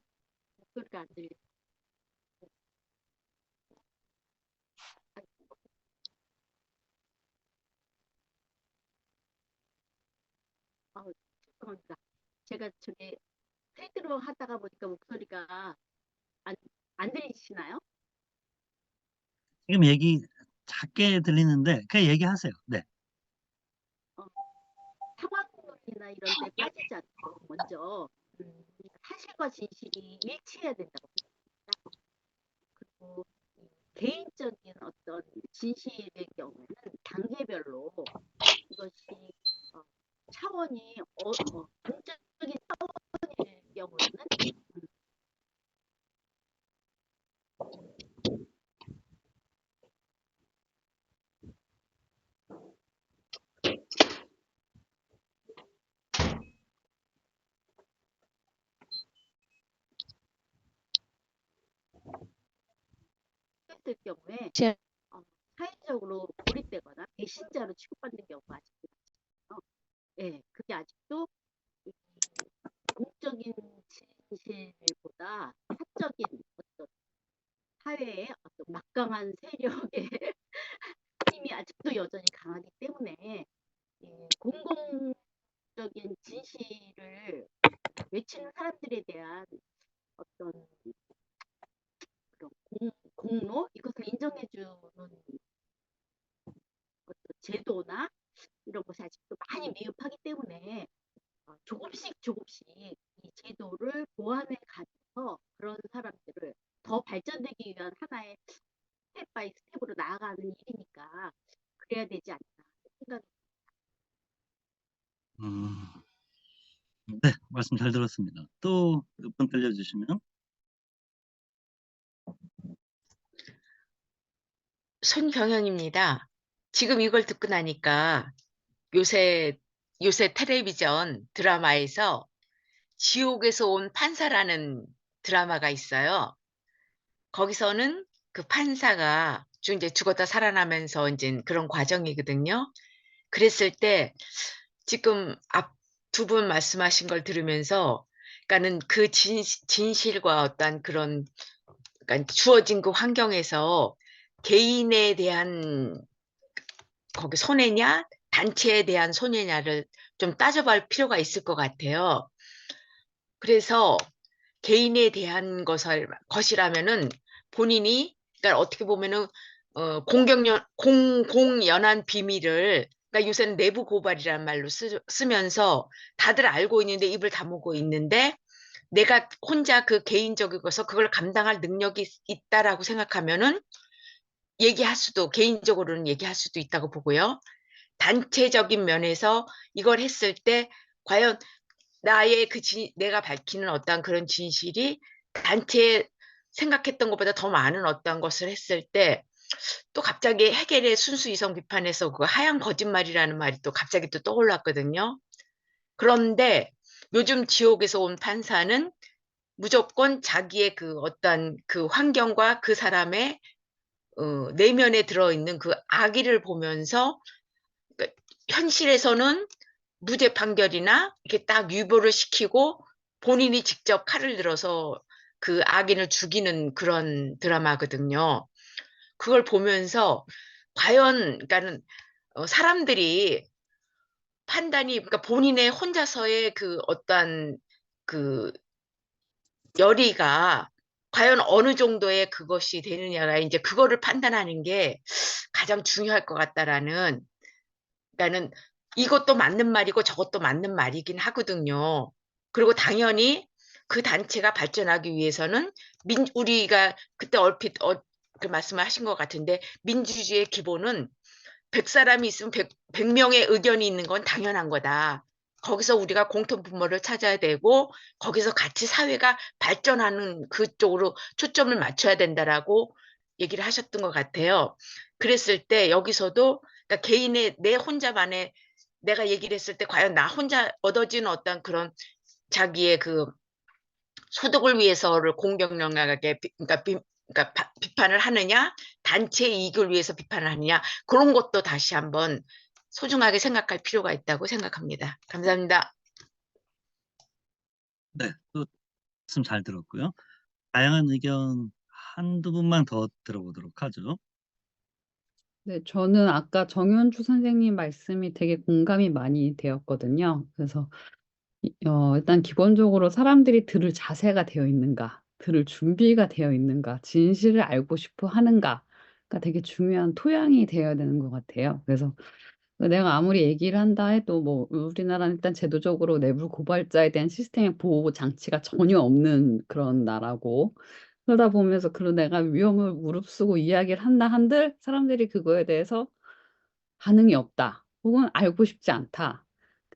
목소리가 안 들려. 죄송합니다. 제가 저기 패드로 하다가 보니까 목소리가 안 들리시나요? 지금 얘기 작게 들리는데 그냥 얘기하세요. 네. 상황놀이나 이런 데 빠지지 않고 먼저 사실과 진실이 일치해야 된다고 생각합니다. 그리고 개인적인 어떤 진실의 경우는 단계별로 이것이 차원이 공적인 차원일 경우에는 될 경우에 사회적으로 고립되거나 배신자로 취급받는 경우가 아직도 많잖아요. 예, 그게 아직도 공적인 진실보다 사적인 어떤 사회의 어떤 막강한 세력의 힘이 아직도 여전히 강하기 때문에 공공적인 진실을 외치는 사람들에 대한 어떤 그런 공로 이것을 인정해주는 어떤 제도나 이런 것이 아직도 많이 미흡하기 때문에 조금씩 이 제도를 보완해 가면서 그런 사람들을 더 발전되기 위한 하나의 스텝 바이 스텝으로 나아가는 일이니까 그래야 되지 않나 생각이. 네, 말씀 잘 들었습니다. 또 몇 번 들려주시면. 손경현입니다. 지금 이걸 듣고 나니까 요새 텔레비전 드라마에서 지옥에서 온 판사라는 드라마가 있어요. 거기서는 그 판사가 이제 죽었다 살아나면서 이제 그런 과정이거든요. 그랬을 때 지금 앞 두 분 말씀하신 걸 들으면서 그러니까는 그 진실과 어떤 그런 그러니까 주어진 그 환경에서 개인에 대한 거기 손해냐 단체에 대한 손해냐를 좀 따져볼 필요가 있을 것 같아요. 그래서 개인에 대한 것이라면은 본인이 그러니까 어떻게 보면은 공공연한 비밀을 그러니까 요새는 내부 고발이라는 말로 쓰면서 다들 알고 있는데 입을 다물고 있는데 내가 혼자 그 개인적인 것서 그걸 감당할 능력이 있다라고 생각하면은 개인적으로는 얘기할 수도 있다고 보고요. 단체적인 면에서 이걸 했을 때 과연 나의 내가 밝히는 어떤 그런 진실이 단체에 생각했던 것보다 더 많은 어떤 것을 했을 때 또 갑자기 해겔의 순수 이성 비판에서 그 하얀 거짓말이라는 말이 또 갑자기 또 떠올랐거든요. 그런데 요즘 지옥에서 온 판사는 무조건 자기의 그 어떤 그 환경과 그 사람의 내면에 들어있는 그 악의를 보면서 그러니까 현실에서는 무죄 판결이나 이렇게 딱 유보를 시키고 본인이 직접 칼을 들어서 그 악인을 죽이는 그런 드라마거든요. 그걸 보면서 과연 그러니까는 사람들이 판단이 그러니까 본인의 혼자서의 그 어떤 그 열의가 과연 어느 정도의 그것이 되느냐가 이제 그거를 판단하는 게 가장 중요할 것 같다라는 그러니까는 이것도 맞는 말이고 저것도 맞는 말이긴 하거든요. 그리고 당연히 그 단체가 발전하기 위해서는 우리가 그때 얼핏 그 말씀을 하신 것 같은데 민주주의의 기본은 100사람이 있으면 100명의 의견이 있는 건 당연한 거다. 거기서 우리가 공통 분모를 찾아야 되고 거기서 같이 사회가 발전하는 그쪽으로 초점을 맞춰야 된다라고 얘기를 하셨던 것 같아요. 그랬을 때 여기서도 그러니까 개인의 내 혼자만의 내가 얘기를 했을 때 과연 나 혼자 얻어지는 어떤 그런 자기의 그 소득을 위해서를 공격력하게 그러니까 비판을 하느냐, 단체 이익을 위해서 비판을 하느냐, 그런 것도 다시 한번 소중하게 생각할 필요가 있다고 생각합니다. 감사합니다. 네, 또 말씀 잘 들었고요. 다양한 의견 한두 분만 더 들어보도록 하죠. 네, 저는 아까 정현주 선생님 말씀이 되게 공감이 많이 되었거든요. 그래서 일단 기본적으로 사람들이 들을 자세가 되어 있는가, 들을 준비가 되어 있는가, 진실을 알고 싶어 하는가가 되게 중요한 토양이 되어야 되는 것 같아요. 그래서 내가 아무리 얘기를 한다 해도 뭐 우리나라는 일단 제도적으로 내부 고발자에 대한 시스템의 보호 장치가 전혀 없는 그런 나라고, 그러다 보면서 그런 내가 위험을 무릅쓰고 이야기를 한다 한들 사람들이 그거에 대해서 반응이 없다 혹은 알고 싶지 않다,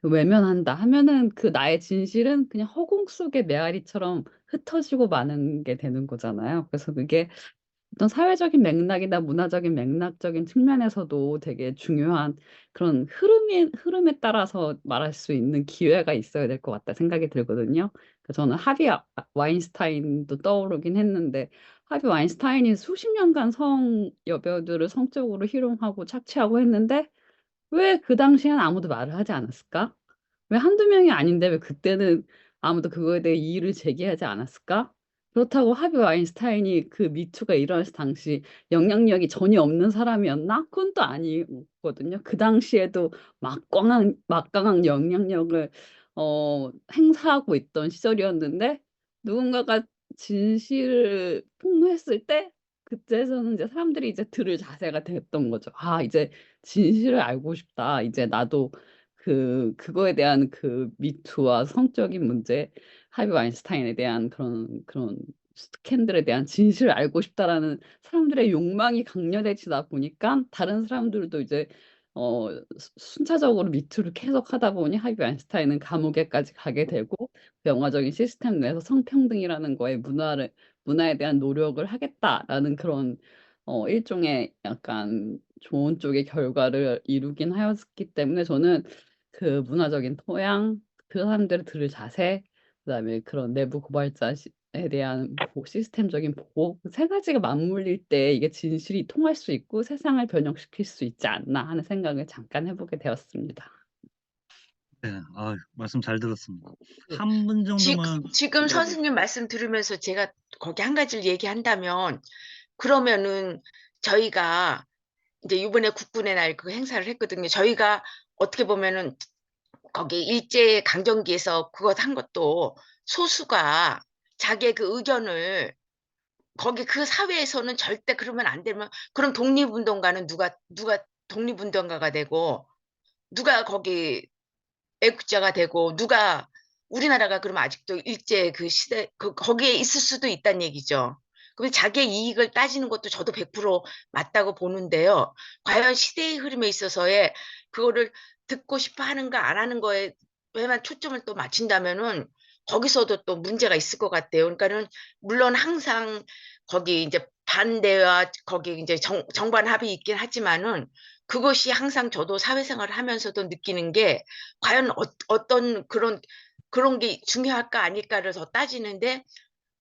외면한다 하면은 그 나의 진실은 그냥 허공 속의 메아리처럼 흩어지고 마는 게 되는 거잖아요. 그래서 그게 어떤 사회적인 맥락이나 문화적인 맥락적인 측면에서도 되게 중요한 그런 흐름에 따라서 말할 수 있는 기회가 있어야 될 것 같다 생각이 들거든요. 그래서 저는 하비 와인스타인도 떠오르긴 했는데, 하비 와인스타인이 수십 년간 성 여배우들을 성적으로 희롱하고 착취하고 했는데 왜 그 당시엔 아무도 말을 하지 않았을까? 왜 한두 명이 아닌데 왜 그때는 아무도 그거에 대해 이의를 제기하지 않았을까? 그렇다고 하비 와인스타인이 그 미투가 일어났을 당시 영향력이 전혀 없는 사람이었나? 그건 또 아니거든요. 그 당시에도 막강한 영향력을 행사하고 있던 시절이었는데, 누군가가 진실을 폭로했을 때 그때서는 이제 사람들이 이제 들을 자세가 됐던 거죠. 아, 이제 진실을 알고 싶다. 이제 나도 그거에 대한 그 미투와 성적인 문제, 하비 와인스타인에 대한 그런 스캔들에 대한 진실을 알고 싶다라는 사람들의 욕망이 강렬해지다 보니까 다른 사람들도 이제 순차적으로 미투를 계속 하다 보니 하비 와인스타인은 감옥에까지 가게 되고, 그 영화적인 시스템 내에서 성평등이라는 거에 문화에 대한 노력을 하겠다라는 그런 일종의 약간 좋은 쪽의 결과를 이루긴 하였기 때문에, 저는 그 문화적인 토양, 그 사람들을 들을 자세, 그다음에 그런 내부 고발자에 대한 시스템적인 보호, 그 세 가지가 맞물릴 때 이게 진실이 통할 수 있고 세상을 변형시킬 수 있지 않나 하는 생각을 잠깐 해보게 되었습니다. 네, 말씀 잘 들었습니다. 네. 한 분 정도만 지금 들어볼까요? 선생님 말씀 들으면서 제가 거기 한 가지를 얘기한다면, 그러면은 저희가 이제 이번에 국군의 날 그 행사를 했거든요. 저희가 어떻게 보면은 거기 일제 강점기에서 그것 한 것도 소수가 자기의 그 의견을 거기 그 사회에서는 절대 그러면 안 되면, 그럼 독립운동가는 누가 독립운동가가 되고 누가 거기 애국자가 되고 누가, 우리나라가 그러면 아직도 일제 그 시대 거기에 있을 수도 있다는 얘기죠. 그럼 자기의 이익을 따지는 것도 저도 100% 맞다고 보는데요. 과연 시대의 흐름에 있어서의 그거를 듣고 싶어 하는가 안 하는 거에만 초점을 또 맞춘다면은 거기서도 또 문제가 있을 것 같아요. 그러니까는 물론 항상 거기 이제 반대와 거기 이제 정반 합이 있긴 하지만은, 그것이 항상 저도 사회생활을 하면서도 느끼는 게 과연 어떤 그런 게 중요할까 아닐까를 더 따지는데,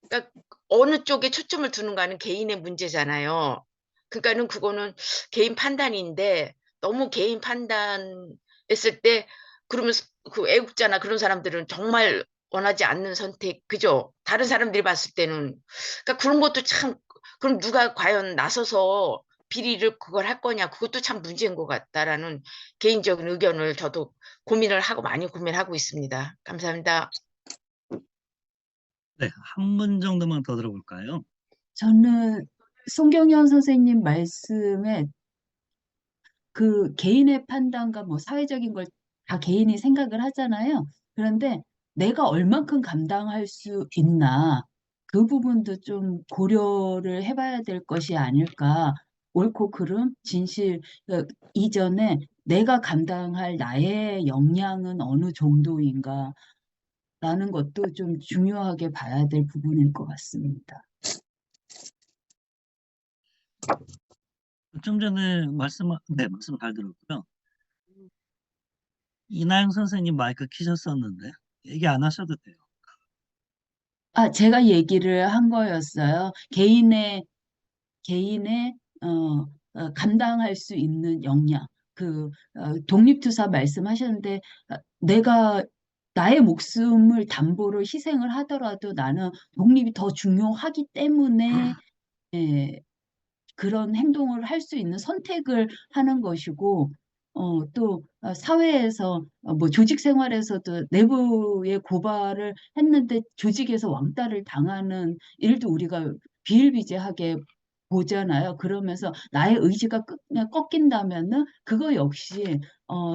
그러니까 어느 쪽에 초점을 두는가는 개인의 문제잖아요. 그러니까는 그거는 개인 판단인데, 너무 개인 판단했을 때 그러면 그 애국자나 그런 사람들은 정말 원하지 않는 선택, 그죠? 다른 사람들이 봤을 때는. 그러니까 그런 것도 참, 그럼 누가 과연 나서서 비리를 그걸 할 거냐, 그것도 참 문제인 것 같다라는 개인적인 의견을 저도 많이 고민하고 있습니다. 감사합니다. 네, 한 분 정도만 더 들어볼까요? 저는 송경현 선생님 말씀에 그 개인의 판단과 뭐 사회적인 걸 다 개인이 생각을 하잖아요. 그런데 내가 얼만큼 감당할 수 있나, 그 부분도 좀 고려를 해봐야 될 것이 아닐까. 옳고 그름, 진실 이전에 내가 감당할 나의 역량은 어느 정도인가 라는 것도 좀 중요하게 봐야 될 부분일 것 같습니다. 좀 전에 말씀 잘 들었고요. 이나영 선생님 마이크 키셨었는데 얘기 안 하셔도 돼요. 제가 얘기를 한 거였어요. 개인의 감당할 수 있는 역량. 독립투사 말씀하셨는데 내가 나의 목숨을 담보로 희생을 하더라도 나는 독립이 더 중요하기 때문에 예, 그런 행동을 할 수 있는 선택을 하는 것이고 또 사회에서 뭐 조직 생활에서도 내부의 고발을 했는데 조직에서 왕따를 당하는 일도 우리가 비일비재하게 보잖아요. 그러면서 나의 의지가 꺾인다면은 그거 역시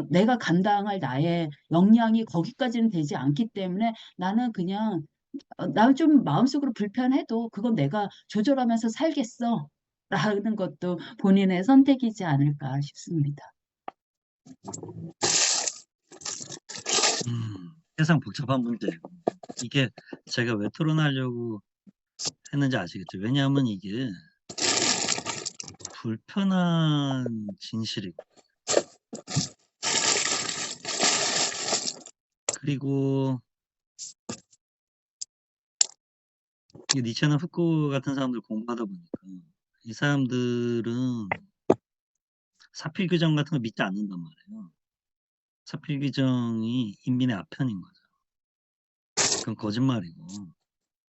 내가 감당할 나의 역량이 거기까지는 되지 않기 때문에 나는 그냥 나 좀 마음속으로 불편해도 그건 내가 조절하면서 살겠어. 라는 것도 본인의 선택이지 않을까 싶습니다. 세상 복잡한 문제예요. 이게 제가 왜 토론하려고 했는지 아시겠죠? 왜냐하면 이게 불편한 진실이고, 그리고 이 니체나 후쿠 같은 사람들 공부하다 보니까 이 사람들은 사필 규정 같은 거 믿지 않는단 말이에요. 사필 규정이 인민의 아편인 거죠. 그건 거짓말이고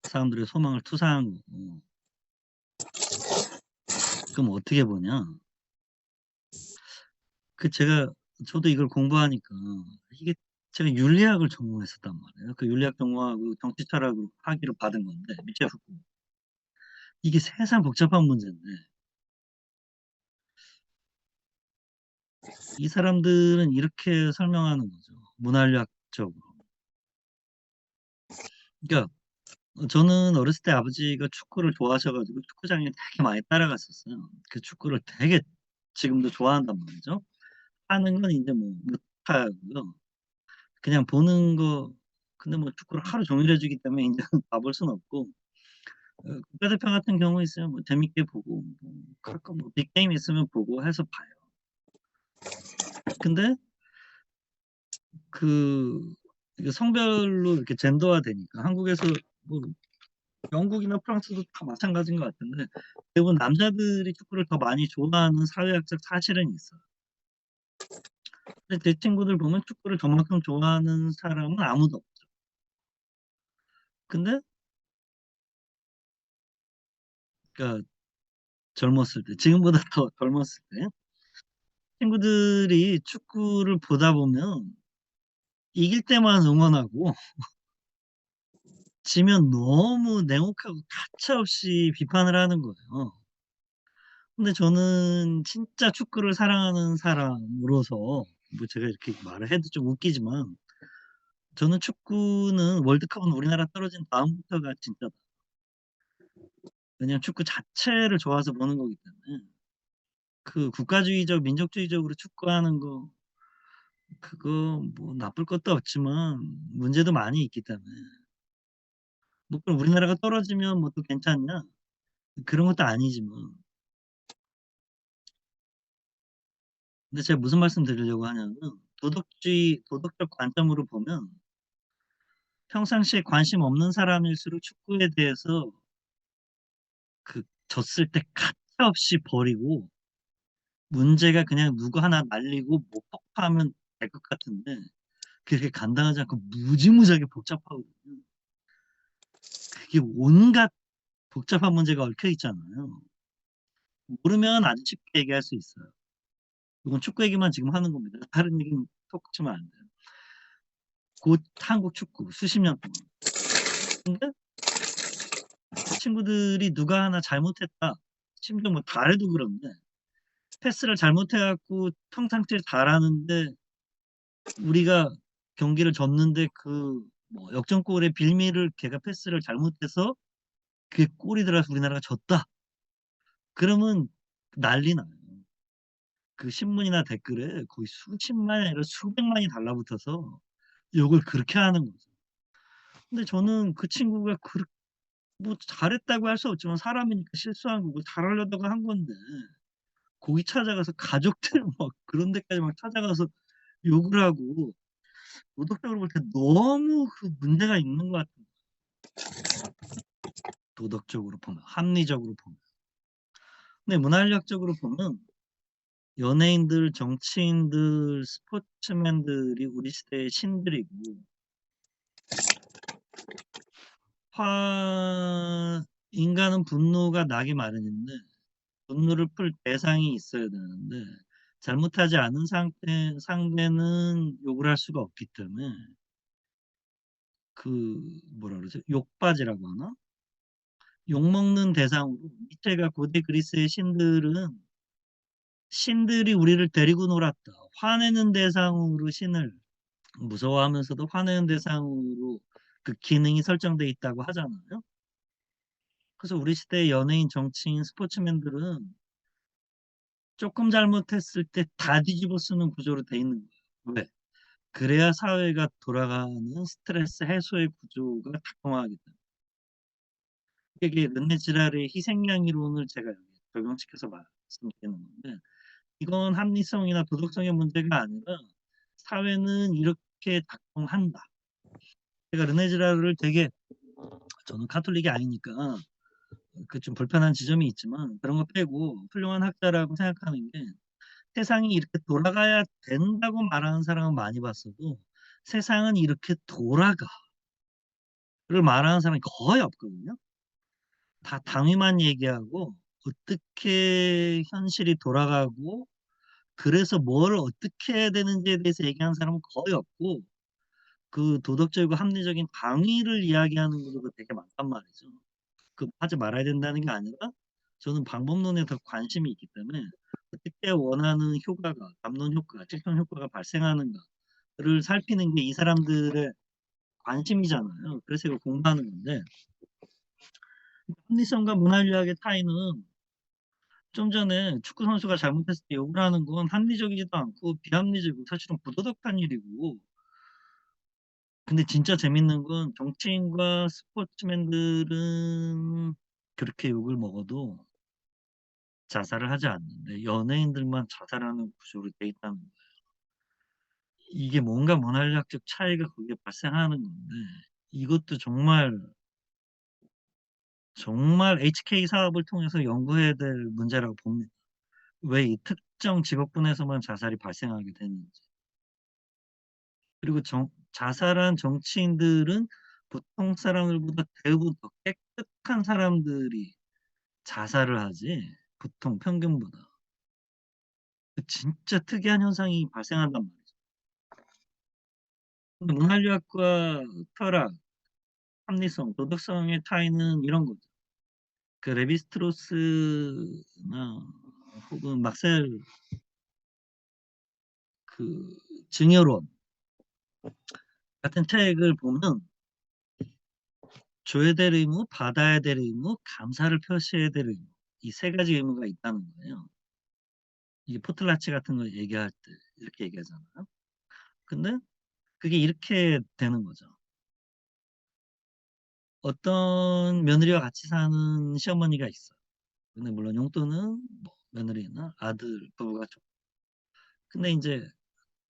사람들의 소망을 투사한 거고. 그럼 어떻게 보냐? 저도 이걸 공부하니까 이게 제가 윤리학을 전공했었단 말이에요. 그 윤리학 전공하고 정치 철학을 학위를 받은 건데 미첼 후쿠. 이게 세상 복잡한 문제인데 이 사람들은 이렇게 설명하는 거죠. 문화력적으로. 그러니까 저는 어렸을 때 아버지가 축구를 좋아하셔가지고 축구장에 되게 많이 따라갔었어요. 그 축구를 되게 지금도 좋아한단 말이죠. 하는 건 이제 뭐 못하고요. 그냥 보는 거. 근데 뭐 축구를 하루 종일 해주기 때문에 이제 봐볼 수는 없고 국가대표 같은 경우 있으면 뭐 재밌게 보고 뭐 가끔 뭐 빅게임 있으면 보고 해서 봐요. 근데 이게 성별로 이렇게 젠더화 되니까 한국에서 뭐 영국이나 프랑스도 다 마찬가지인 것 같은데 대부분 남자들이 축구를 더 많이 좋아하는 사회학적 사실은 있어요. 근데 제 친구들 보면 축구를 저만큼 좋아하는 사람은 아무도 없죠. 근데 그러니까 젊었을 때, 지금보다 더 젊었을 때 친구들이 축구를 보다 보면 이길 때만 응원하고 지면 너무 냉혹하고 가차없이 비판을 하는 거예요. 근데 저는 진짜 축구를 사랑하는 사람으로서 뭐 제가 이렇게 말을 해도 좀 웃기지만 저는 축구는 월드컵은 우리나라 떨어진 다음부터가 진짜다. 왜냐면 축구 자체를 좋아서 보는 거기 때문에 그 국가주의적 민족주의적으로 축구하는 거 그거 뭐 나쁠 것도 없지만 문제도 많이 있기 때문에 뭐 그럼 우리나라가 떨어지면 뭐 또 괜찮냐? 그런 것도 아니지만. 근데 제가 무슨 말씀 드리려고 하냐면 도덕적 관점으로 보면 평상시에 관심 없는 사람일수록 축구에 대해서 졌을 때 가차없이 버리고 문제가 그냥 누구 하나 날리고 못 폭파하면 될 것 같은데 그렇게 간단하지 않고 무지무지하게 복잡하거든요. 그게 온갖 복잡한 문제가 얽혀 있잖아요. 모르면 아주 쉽게 얘기할 수 있어요. 이건 축구 얘기만 지금 하는 겁니다. 다른 얘기는 톡 치면 안 돼요. 곧 한국 축구 수십 년 동안. 근데 친구들이 누가 하나 잘못했다. 심지어 뭐 잘해도 그런데 패스를 잘못해갖고 평상시에 잘하는데 우리가 경기를 졌는데 뭐 역전골의 빌미를 걔가 패스를 잘못해서 그게 골이 들어가서 우리나라가 졌다. 그러면 난리 나요. 그 신문이나 댓글에 거의 수십만이 아니라 수백만이 달라붙어서 욕을 그렇게 하는 거죠. 근데 저는 그 친구가 뭐 잘했다고 할 수 없지만 사람이니까 실수한 거고 잘하려다가 한 건데 거기 찾아가서 가족들 막 그런 데까지 막 찾아가서 욕을 하고 도덕적으로 볼 때 너무 그 문제가 있는 것 같아요. 도덕적으로 보면, 합리적으로 보면. 근데 문화인력적으로 보면 연예인들, 정치인들, 스포츠맨들이 우리 시대의 신들이고 인간은 분노가 나기 마련인데 분노를 풀 대상이 있어야 되는데 잘못하지 않은 상대는 욕을 할 수가 없기 때문에 그 뭐라 그러죠? 욕바지라고 하나? 욕먹는 대상으로 니체가 고대 그리스의 신들이 우리를 데리고 놀았다. 화내는 대상으로 신을 무서워하면서도 화내는 대상으로 그 기능이 설정돼 있다고 하잖아요. 그래서 우리 시대의 연예인, 정치인, 스포츠맨들은 조금 잘못했을 때 다 뒤집어 쓰는 구조로 돼 있는 거예요. 왜? 그래야 사회가 돌아가는 스트레스 해소의 구조가 작동하기 때문에. 이게 르네지랄의 희생양 이론을 제가 여기 적용시켜서 말씀드리는 건데 이건 합리성이나 도덕성의 문제가 아니라 사회는 이렇게 작동한다. 제가 르네지랄을 되게 저는 카톨릭이 아니니까 그 좀 불편한 지점이 있지만 그런 거 빼고 훌륭한 학자라고 생각하는 게 세상이 이렇게 돌아가야 된다고 말하는 사람은 많이 봤어도 세상은 이렇게 돌아가를 말하는 사람이 거의 없거든요. 다 당위만 얘기하고 어떻게 현실이 돌아가고 그래서 뭘 어떻게 해야 되는지에 대해서 얘기하는 사람은 거의 없고 그 도덕적이고 합리적인 당위를 이야기하는 경우가 되게 많단 말이죠. 그 하지 말아야 된다는 게 아니라 저는 방법론에 더 관심이 있기 때문에 어떻게 원하는 효과가, 담론 효과, 실천 효과가 발생하는가를 살피는 게 이 사람들의 관심이잖아요. 그래서 이걸 공부하는 건데 합리성과 문화인력의 차이는 좀 전에 축구 선수가 잘못했을 때 욕을 하는 건 합리적이지도 않고 비합리적이고 사실은 부도덕한 일이고 근데 진짜 재밌는 건 정치인과 스포츠맨들은 그렇게 욕을 먹어도 자살을 하지 않는데 연예인들만 자살하는 구조로 돼 있다는 거예요. 이게 뭔가 문화인력적 차이가 거기에 발생하는 건데 이것도 정말 HK 사업을 통해서 연구해야 될 문제라고 봅니다. 왜 이 특정 직업군에서만 자살이 발생하게 되는지. 그리고 자살한 정치인들은 보통 사람들보다 대부분 더 깨끗한 사람들이 자살을 하지 보통 평균보다. 진짜 특이한 현상이 발생한단 말이죠. 근데 문화인력과 철학, 합리성, 도덕성의 차이는 이런 거죠. 그 레비스트로스나 혹은 막셀 그 증여론 같은 책을 보면 줘야 될 의무, 받아야 될 의무, 감사를 표시해야 될 의무 이 세 가지 의무가 있다는 거예요. 이게 포틀라치 같은 거 얘기할 때 이렇게 얘기하잖아요. 근데 그게 이렇게 되는 거죠. 어떤 며느리와 같이 사는 시어머니가 있어요. 근데 물론 용돈은 뭐 며느리나 아들 부부가 줘. 근데 이제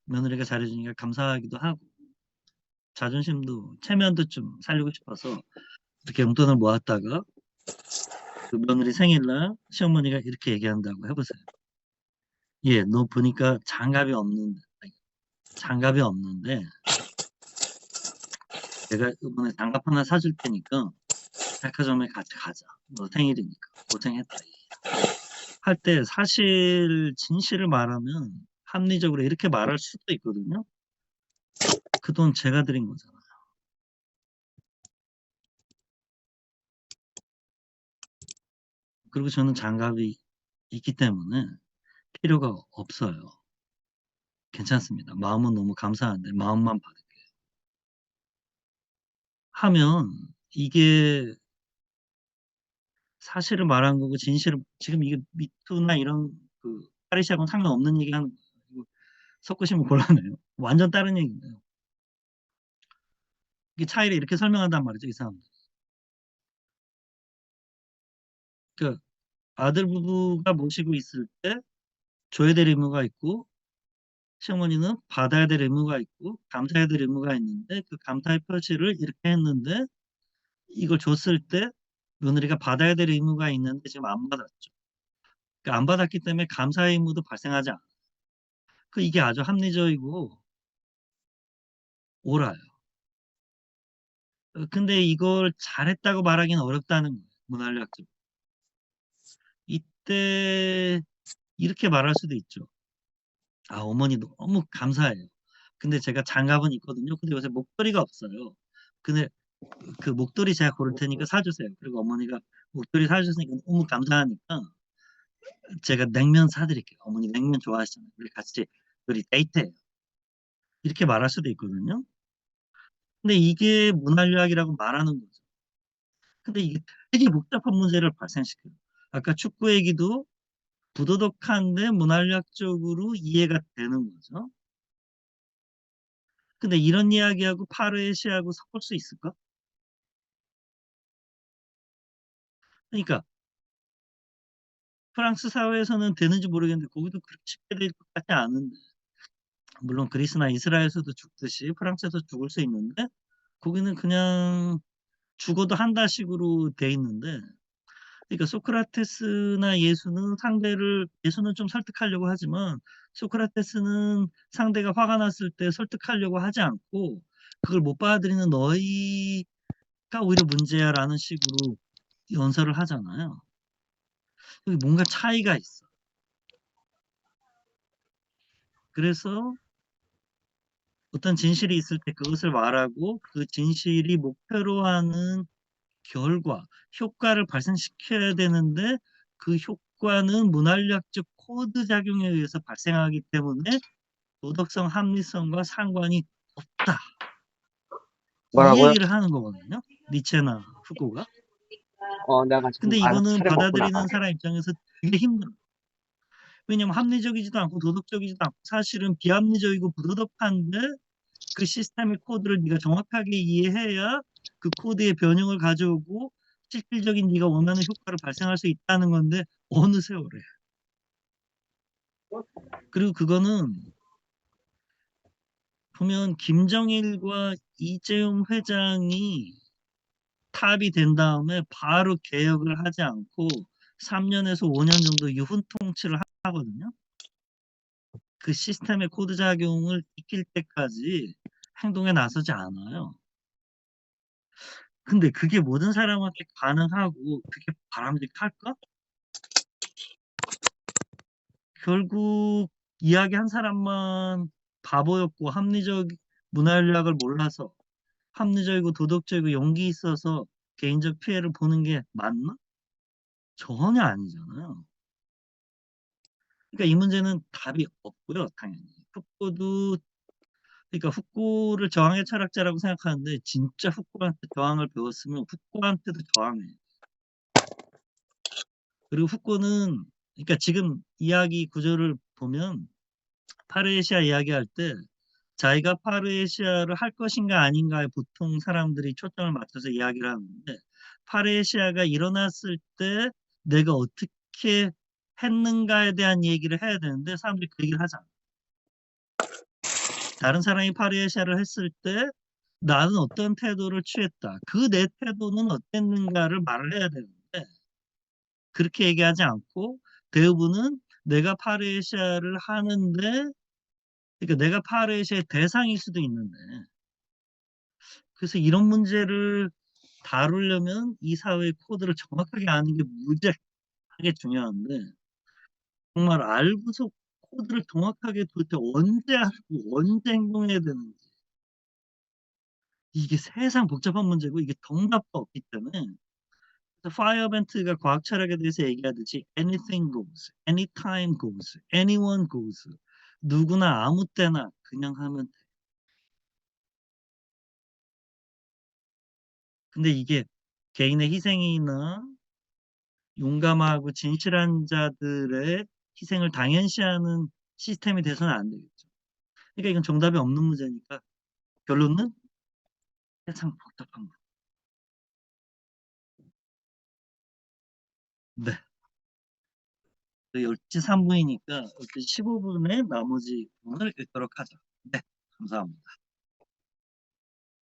며느리가 잘해주니까 감사하기도 하고 자존심도 체면도 좀 살리고 싶어서 이렇게 용돈을 모았다가 그 며느리 생일날 시어머니가 이렇게 얘기한다고 해보세요. 예, 너 보니까 장갑이 없는데 내가 이번에 장갑 하나 사줄 테니까 백화점에 같이 가자. 너 생일이니까 고생했다. 할 때 사실 진실을 말하면 합리적으로 이렇게 말할 수도 있거든요. 그 돈 제가 드린 거잖아요. 그리고 저는 장갑이 있기 때문에 필요가 없어요. 괜찮습니다. 마음은 너무 감사한데 마음만 받을게요. 하면 이게 사실을 말한 거고 진실을 지금 이게 미투나 이런 그 파리시하고는 상관없는 얘기 하는 거 섞으시면 곤란해요. 완전 다른 얘기예요. 이게 차이를 이렇게 설명한단 말이죠, 이 사람들. 그 아들 부부가 모시고 있을 때 줘야 될 의무가 있고 시어머니는 받아야 될 의무가 있고 감사해야 될 의무가 있는데 그 감사의 표시를 이렇게 했는데 이걸 줬을 때 며느리가 받아야 될 의무가 있는데 지금 안 받았죠. 그러니까 안 받았기 때문에 감사의 의무도 발생하지 않아요. 이게 아주 합리적이고 옳아요. 근데 이걸 잘했다고 말하기는 어렵다는 거예요. 문화력적. 이때 이렇게 말할 수도 있죠. 아, 어머니 너무 감사해요. 근데 제가 장갑은 있거든요. 근데 요새 목도리가 없어요. 근데 그 목도리 제가 고를 테니까 사주세요. 그리고 어머니가 목도리 사주셨으니까 너무 감사하니까 제가 냉면 사드릴게요. 어머니 냉면 좋아하시잖아요. 우리 같이 우리 데이트해요. 이렇게 말할 수도 있거든요. 근데 이게 문화유학이라고 말하는 거죠. 근데 이게 되게 복잡한 문제를 발생시켜요. 아까 축구 얘기도 부도덕한데 문화유학적으로 이해가 되는 거죠. 근데 이런 이야기하고 파르에시아하고 섞을 수 있을까? 그러니까 프랑스 사회에서는 되는지 모르겠는데 거기도 그렇게 쉽게 될 것 같지 않은데 물론 그리스나 이스라엘에서도 죽듯이 프랑스에서 죽을 수 있는데 거기는 그냥 죽어도 한다식으로 돼 있는데 그러니까 소크라테스나 예수는 좀 설득하려고 하지만 소크라테스는 상대가 화가 났을 때 설득하려고 하지 않고 그걸 못 받아들이는 너희가 오히려 문제야라는 식으로 연설을 하잖아요. 여기 뭔가 차이가 있어. 그래서 어떤 진실이 있을 때 그것을 말하고 그 진실이 목표로 하는 결과, 효과를 발생시켜야 되는데 그 효과는 문화력적 코드 작용에 의해서 발생하기 때문에 도덕성, 합리성과 상관이 없다. 이 뭐라고요? 얘기를 하는 거거든요. 니체나 후코가. 내가 지금 근데 알아서 이거는 차려 먹고 나가. 받아들이는 사람 입장에서 되게 힘들어. 왜냐면 합리적이지도 않고 도덕적이지도 않고 사실은 비합리적이고 부도덕한데 그 시스템의 코드를 네가 정확하게 이해해야 그 코드의 변형을 가져오고 실질적인 네가 원하는 효과를 발생할 수 있다는 건데 어느 세월에. 그리고 그거는 보면 김정일과 이재용 회장이 탑이 된 다음에 바로 개혁을 하지 않고 3년에서 5년 정도 유훈 통치를 하거든요. 그 시스템의 코드 작용을 익힐 때까지 행동에 나서지 않아요. 근데 그게 모든 사람한테 가능하고 그게 바람직할까? 결국 이야기한 사람만 바보였고 합리적 문화연락을 몰라서 합리적이고 도덕적이고 용기 있어서 개인적 피해를 보는 게 맞나? 전혀 아니잖아요. 그러니까 이 문제는 답이 없고요, 당연히. 후코도 그러니까 후코를 저항의 철학자라고 생각하는데 진짜 후코한테 저항을 배웠으면 후코한테도 저항해요. 그리고 후코는 그러니까 지금 이야기 구조를 보면 파르에시아 이야기할 때 자기가 파르에시아를 할 것인가 아닌가에 보통 사람들이 초점을 맞춰서 이야기를 하는데 파르에시아가 일어났을 때 내가 어떻게 했는가에 대한 얘기를 해야 되는데 사람들이 그 얘기를 하잖아. 다른 사람이 파르에시아를 했을 때 나는 어떤 태도를 취했다. 그 내 태도는 어땠는가를 말을 해야 되는데 그렇게 얘기하지 않고 대부분은 내가 파르에시아를 하는데 그러니까 내가 파르에시아의 대상일 수도 있는데 그래서 이런 문제를 다루려면 이 사회의 코드를 정확하게 아는 게 무지하게 중요한데 정말 알고서 코드를 정확하게 도대체 언제 하고 언제 행동해야 되는지 이게 세상 복잡한 문제고 이게 정답도 없기 때문에 파이어벤트가 과학 철학에 대해서 얘기하듯이 anything goes, anytime goes, anyone goes 누구나 아무 때나 그냥 하면 돼. 근데 이게 개인의 희생이나 용감하고 진실한 자들의 희생을 당연시하는 시스템이 돼서는 안 되겠죠. 그러니까 이건 정답이 없는 문제니까 결론은 세상 복잡한 거. 네. 10시 3분이니까 10시 15분에 나머지 부분을 읽도록 하죠. 네, 감사합니다.